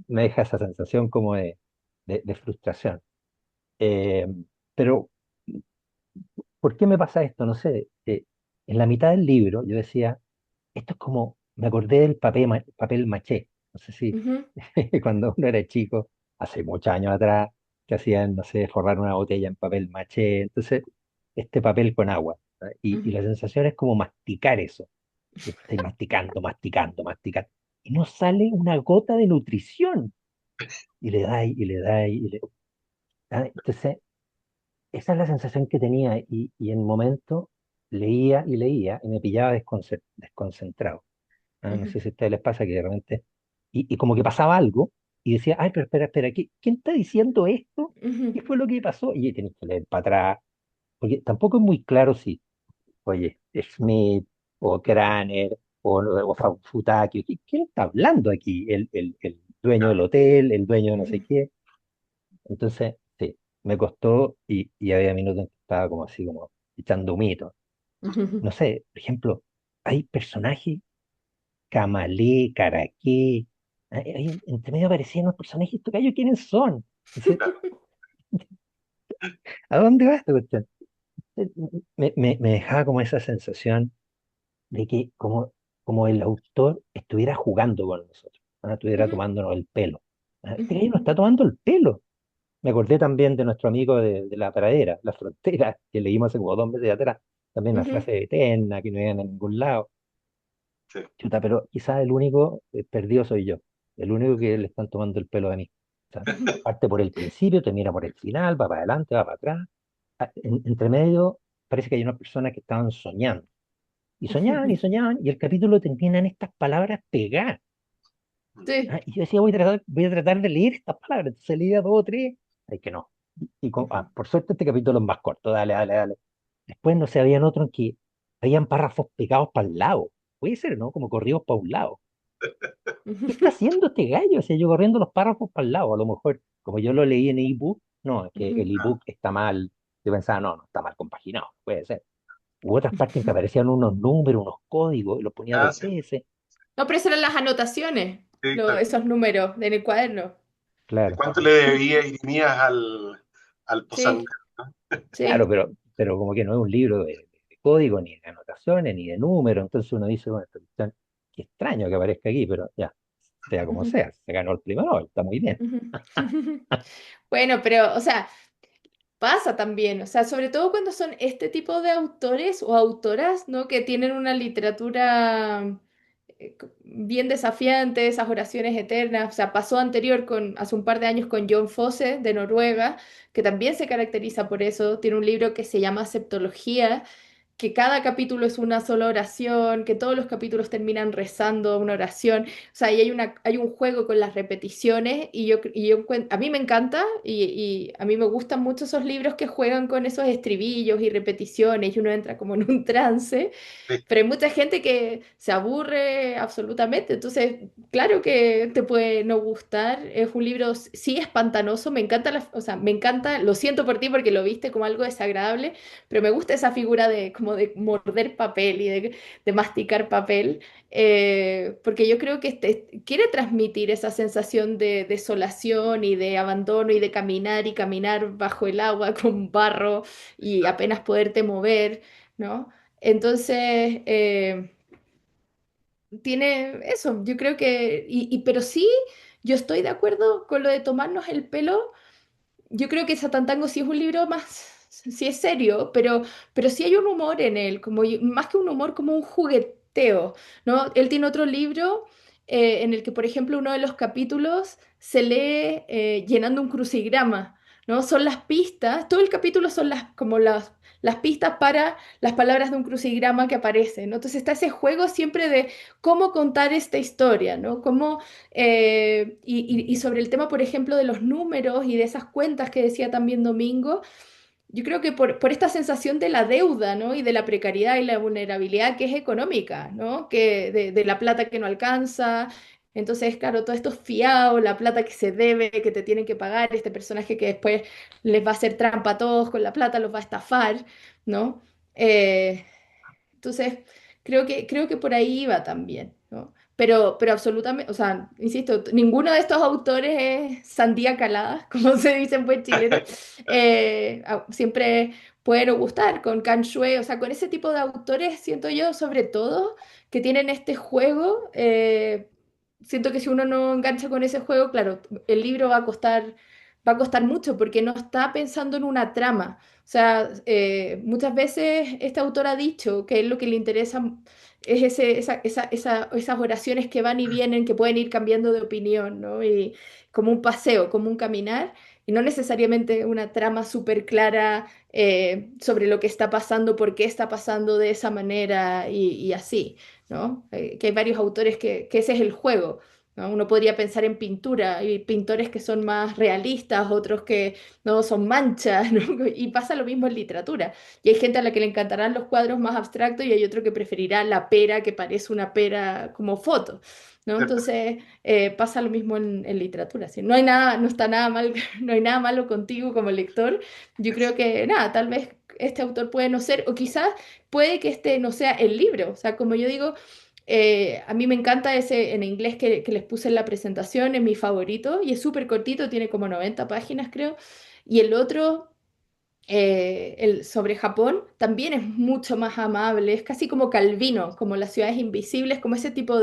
Me deja esa sensación como de frustración. Eh, pero, ¿por qué me pasa esto? No sé, en la mitad del libro yo decía, esto es como, me acordé del papel maché. No sé si ujú, cuando uno era chico, hace muchos años atrás, que hacían, no sé, forrar una botella en papel maché. Entonces, este papel con agua. ¿No? Y ujú, la sensación es como masticar eso. Y estoy masticando, masticando, masticando. Y no sale una gota de nutrición. Y le da y le da y le... ¿Ah? Entonces, esa es la sensación que tenía. Y en un momento leía y leía y me pillaba desconcentrado. Ah, no ujú, sé si a ustedes les pasa que de repente, y como que pasaba algo, y decía, ay, pero espera, espera, ¿quién está diciendo esto? ujú, ¿Qué fue lo que pasó? Y tenés que leer para atrás, porque tampoco es muy claro si, oye, Smith, o Craner, o Futaki, ¿quién está hablando aquí? El dueño del hotel, el dueño de no sé ujú, qué. Entonces, sí, me costó, y había minutos en que estaba como así, como echando mitos. ujú. No sé, por ejemplo, hay personajes Camalé, Caraqué. Ahí entre medio aparecían los personajes, estos gallos, ¿quiénes son? Dice, ¿a dónde va esta cuestión? Me dejaba como esa sensación de que como el autor estuviera jugando con nosotros, estuviera Ujú, tomándonos el pelo. Este ujú, gallo nos está tomando el pelo. Me acordé también de nuestro amigo de la pradera, la frontera, que leímos hace como 2 meses atrás. También una ujú, frase eterna que no iban a ningún lado. Sí. Chuta, pero quizás el único perdido soy yo, el único que le están tomando el pelo a mí. O sea, ujú, parte por el principio, termina por el final, va para adelante, va para atrás. Entre medio parece que hay unas personas que estaban soñando. Y ujú. soñaban, y el capítulo termina en estas palabras pegadas. Sí. Y yo decía, voy a tratar de leer estas palabras. Entonces leía dos o tres, ay que no. Por suerte este capítulo es más corto, dale, dale, dale. Después no sé, habían otro en que habían párrafos pegados para el lado. Puede ser, ¿no? Como corridos para un lado. ¿Qué está haciendo este gallo? O sea, yo corriendo los párrafos para el lado. A lo mejor, como yo lo leí en ebook, no, es que el ebook está mal. Yo pensaba, no, no está mal compaginado, puede ser. Hubo otras partes en que aparecían unos números, unos códigos, y los ponía Ah, dos sí, veces. No, pero esas eran las anotaciones, sí, claro. esos números en el cuaderno. ¿De Claro, cuánto le debía Irimías al Sí, Posandro? claro, sí. pero como que no es un libro de código, ni de anotaciones, ni de números. Entonces uno dice, bueno, esta cuestión, qué extraño que aparezca aquí, pero ya, sea como Ujú, sea, se ganó el premio Nobel, está muy bien. ujú. Bueno, pero, o sea, pasa también, o sea, sobre todo cuando son este tipo de autores o autoras, ¿no? Que tienen una literatura bien desafiante, esas oraciones eternas. O sea, pasó anterior hace un par de años con John Fosse de Noruega, que también se caracteriza por eso. Tiene un libro que se llama Septología, que cada capítulo es una sola oración, que todos los capítulos terminan rezando una oración. O sea, y hay un juego con las repeticiones a mí me encanta y a mí me gustan mucho esos libros que juegan con esos estribillos y repeticiones y uno entra como en un trance. Sí, Pero hay mucha gente que se aburre absolutamente, entonces claro que te puede no gustar, es un libro sí espantanoso, me encanta, o sea, me encanta, lo siento por ti porque lo viste como algo desagradable, pero me gusta esa figura de como de morder papel y de masticar papel, porque yo creo que quiere transmitir esa sensación de desolación y de abandono y de caminar y caminar bajo el agua con barro y apenas poderte mover, ¿no? Entonces, tiene eso, yo creo que, pero sí, yo estoy de acuerdo con lo de tomarnos el pelo. Yo creo que Satantango sí es un libro más, sí es serio, pero sí hay un humor en él, como, más que un humor, como un jugueteo, ¿no? Él tiene otro libro en el que, por ejemplo, uno de los capítulos se lee llenando un crucigrama, ¿no? Son las pistas, todo el capítulo son como las pistas para las palabras de un crucigrama que aparece, ¿no? Entonces está ese juego siempre de cómo contar esta historia, ¿no? Y sobre el tema, por ejemplo, de los números y de esas cuentas que decía también Domingo, yo creo que por esta sensación de la deuda, ¿no? Y de la precariedad y la vulnerabilidad que es económica, ¿no? De la plata que no alcanza. Entonces, claro, todo esto es fiado, la plata que se debe, que te tienen que pagar, este personaje que después les va a hacer trampa a todos con la plata, los va a estafar, ¿no? Eh, entonces, creo que por ahí iba también, ¿no? Pero absolutamente, o sea, insisto, ninguno de estos autores es sandía calada, como se dice en buen chileno. Siempre pueden gustar con Can Shui, o sea, con ese tipo de autores siento yo, sobre todo, que tienen este juego. Siento que si uno no engancha con ese juego, claro, el libro va a costar mucho porque no está pensando en una trama. O sea, muchas veces este autor ha dicho que él lo que le interesa es esas oraciones que van y vienen, que pueden ir cambiando de opinión, ¿no? Y como un paseo, como un caminar, y no necesariamente una trama súper clara sobre lo que está pasando, por qué está pasando de esa manera y así, ¿no? Que hay varios autores que ese es el juego. ¿No? Uno podría pensar en pintura, hay pintores que son más realistas, otros que no son manchas, ¿no? Y pasa lo mismo en literatura. Y hay gente a la que le encantarán los cuadros más abstractos y hay otro que preferirá la pera que parece una pera como foto, ¿no? Entonces pasa lo mismo en literatura. ¿Sí? No hay nada, no está nada mal, no hay nada malo contigo como lector. Yo creo que nada, tal vez este autor puede no ser, o quizás puede que este no sea el libro. O sea, como yo digo, a mí me encanta ese en inglés que les puse en la presentación, es mi favorito y es súper cortito, tiene como 90 páginas creo. Y el otro, el sobre Japón, también es mucho más amable, es casi como Calvino, como las ciudades invisibles, como ese tipo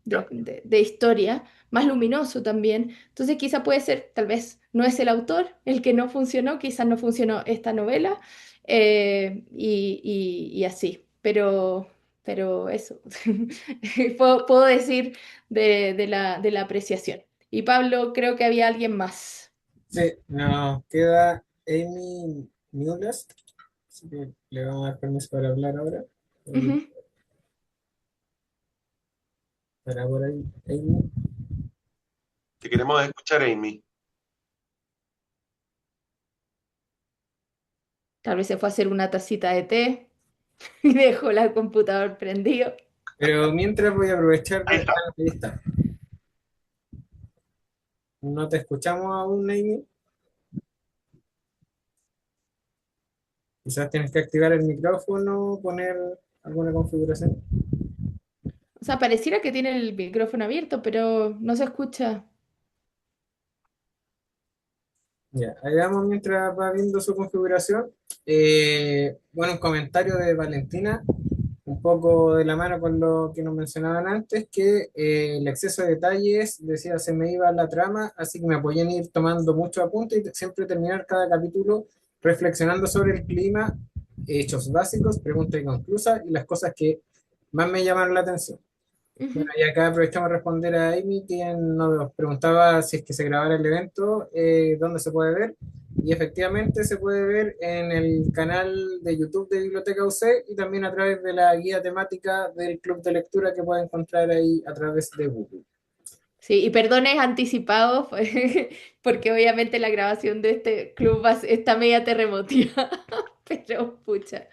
Ya. de historia, más luminoso también. Entonces quizá puede ser, tal vez no es el autor el que no funcionó, quizás no funcionó esta novela y así, pero eso, puedo decir de la apreciación. Y Pablo, creo que había alguien más. Sí, nos queda Amy Newlast, así que le vamos a dar permiso para hablar ahora. Ujú. Para por ahí, Amy. Te queremos escuchar, Amy. Tal vez se fue a hacer una tacita de té y dejó el computador prendido. Pero mientras voy a aprovechar Ahí de... está. Ahí está. No te escuchamos aún, Amy. Quizás tienes que activar el micrófono, poner alguna configuración. O sea, pareciera que tiene el micrófono abierto, pero no se escucha. Ya, ahí vamos mientras va viendo su configuración. Bueno, un comentario de Valentina, un poco de la mano con lo que nos mencionaban antes, que el exceso de detalles, decía, se me iba la trama, así que me apoyé en ir tomando muchos apuntes y siempre terminar cada capítulo reflexionando sobre el clima, hechos básicos, preguntas inconclusas y las cosas que más me llamaron la atención. Bueno, Ujú. y acá aprovechamos a responder a Amy, quien nos preguntaba si es que se grabara el evento, dónde se puede ver. Y efectivamente se puede ver en el canal de YouTube de Biblioteca UC y también a través de la guía temática del club de lectura que puede encontrar ahí a través de Google. Sí, y perdones anticipados, porque obviamente la grabación de este club está media terremotiva, pero pucha,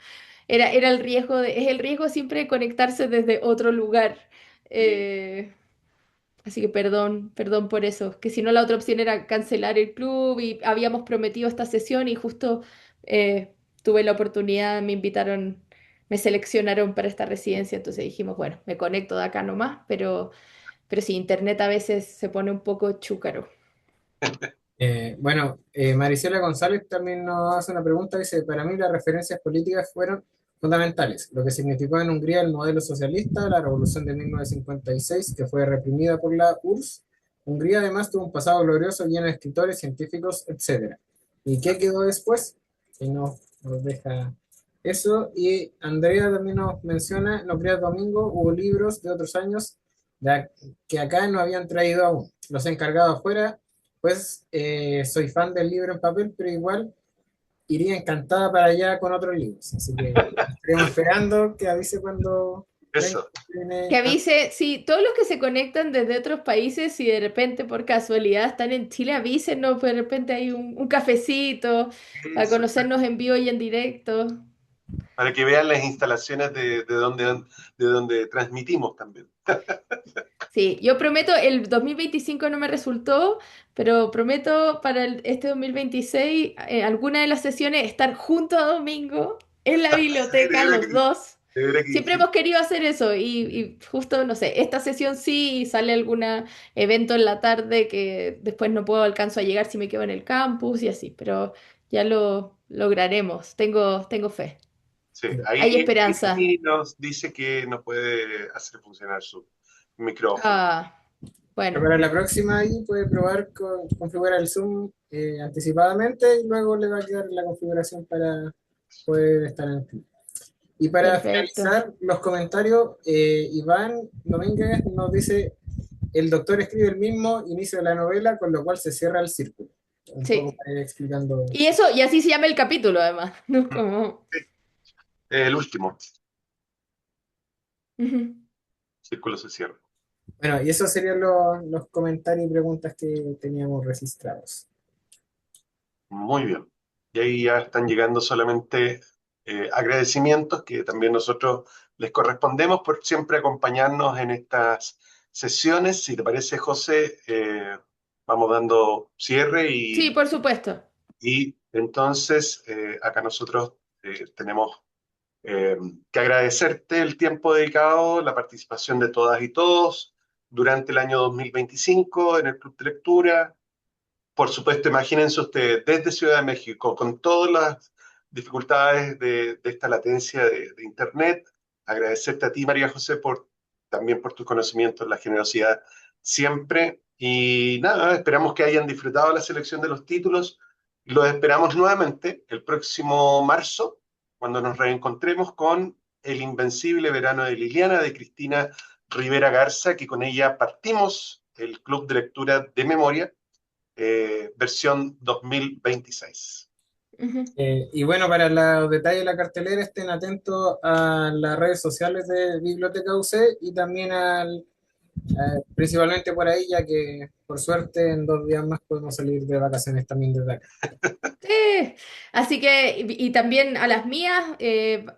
era el riesgo es el riesgo siempre de conectarse desde otro lugar. Sí. Eh, Así que perdón por eso, que si no la otra opción era cancelar el club y habíamos prometido esta sesión y justo tuve la oportunidad, me invitaron, me seleccionaron para esta residencia, entonces dijimos, bueno, me conecto de acá nomás, pero sí, internet a veces se pone un poco chúcaro. Bueno, Maricela González también nos hace una pregunta, dice, para mí las referencias políticas fueron fundamentales, lo que significó en Hungría el modelo socialista, la revolución de 1956, que fue reprimida por la URSS. Hungría además tuvo un pasado glorioso lleno de escritores, científicos, etcétera. ¿Y qué quedó después? Que nos deja eso. Y Andrea también nos menciona, no creas Domingo, hubo libros de otros años que acá no habían traído aún. Los he encargado afuera pues soy fan del libro en papel, pero igual iría encantada para allá con otros libros. Así que estaríamos esperando que avise cuando venga, Eso. Que viene avise, sí, todos los que se conectan desde otros países, si de repente por casualidad están en Chile, avísenos, pues de repente hay un cafecito para Eso. conocernos en vivo y en directo. Para que vean las instalaciones de donde transmitimos también. Sí, yo prometo, el 2025 no me resultó, pero prometo para este 2026, alguna de las sesiones, estar junto a Domingo en la Sí, biblioteca, los dos. de veras que Siempre dijiste. hemos querido hacer eso y justo, no sé, esta sesión sí y sale algún evento en la tarde que después no puedo alcanzo a llegar si me quedo en el campus y así, pero ya lo lograremos, tengo fe, Sí, hay ahí esperanza. Amy nos dice que no puede hacer funcionar su micrófono. Ah, pero bueno, para la próxima ahí puede probar configurar el Zoom anticipadamente y luego le va a quedar la configuración para poder estar en el club. Y para perfecto. finalizar los comentarios, Iván Domínguez nos dice, el doctor escribe el mismo inicio de la novela, con lo cual se cierra el círculo. Un poco Sí. para ir explicando. Y eso, y así se llama el capítulo, además, ¿no? Mm, Como, sí, el último ujú. círculo se cierra. Bueno, y esos serían los comentarios y preguntas que teníamos registrados. Muy bien. Y ahí ya están llegando solamente agradecimientos que también nosotros les correspondemos por siempre acompañarnos en estas sesiones. Si te parece, José, vamos dando cierre Sí, por supuesto. y entonces acá nosotros tenemos eh, que agradecerte el tiempo dedicado, la participación de todas y todos durante el año 2025 en el Club de Lectura. Por supuesto, imagínense ustedes desde Ciudad de México, con todas las dificultades de esta latencia de Internet, agradecerte a ti, María José, también por tus conocimientos, la generosidad siempre. Y nada, esperamos que hayan disfrutado la selección de los títulos. Los esperamos nuevamente el próximo marzo, cuando nos reencontremos con El Invencible Verano de Liliana, de Cristina Rivera Garza, que con ella partimos el Club de Lectura de Memoria versión 2026. Ujú. Y bueno, para los detalles de la cartelera, estén atentos a las redes sociales de Biblioteca UC y también principalmente por ahí, ya que por suerte en 2 días más podemos salir de vacaciones también desde acá. Sí. Así que, y también a las mías,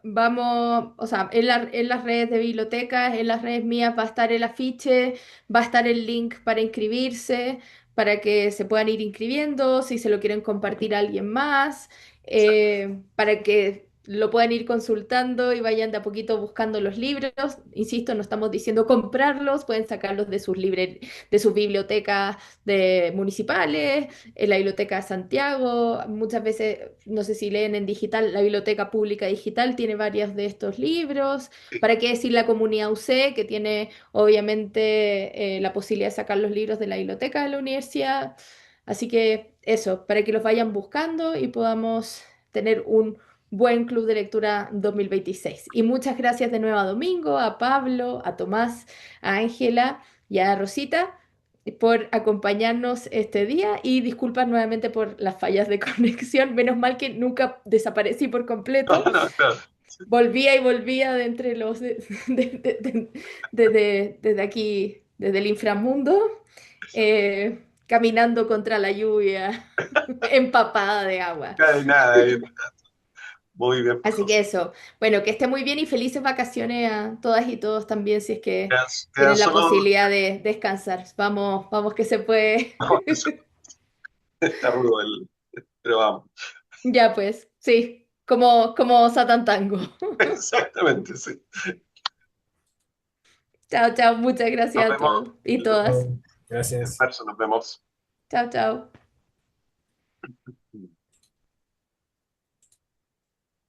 vamos, o sea, en las redes de bibliotecas, en las redes mías va a estar el afiche, va a estar el link para inscribirse, para que se puedan ir inscribiendo, si se lo quieren compartir a alguien más, para que lo puedan ir consultando y vayan de a poquito buscando los libros. Insisto, no estamos diciendo comprarlos, pueden sacarlos de sus de sus bibliotecas municipales, en la Biblioteca de Santiago. Muchas veces, no sé si leen en digital, la Biblioteca Pública Digital tiene varios de estos libros. ¿Para qué decir la comunidad UC, que tiene obviamente la posibilidad de sacar los libros de la biblioteca de la universidad? Así que eso, para que los vayan buscando y podamos tener un buen club de lectura 2026. Y muchas gracias de nuevo a Domingo, a Pablo, a Tomás, a Ángela y a Rosita por acompañarnos este día y disculpas nuevamente por las fallas de conexión. Menos mal que nunca desaparecí por No, completo. no, claro. Volvía y volvía de entre los desde aquí, desde el inframundo, caminando contra la lluvia, empapada de agua. Nada, muy bien, pues, Así que José. eso. Bueno, que esté muy bien y felices vacaciones a todas y todos también si es que Quedan tienen la solo posibilidad de descansar. Vamos, vamos que se puede. está rudo pero vamos. Ya pues, sí, como Satan Tango. Exactamente, sí. Chao, chao, muchas Nos gracias a vemos todos y todas. Oh, en gracias. marzo, nos vemos. Chao, chao.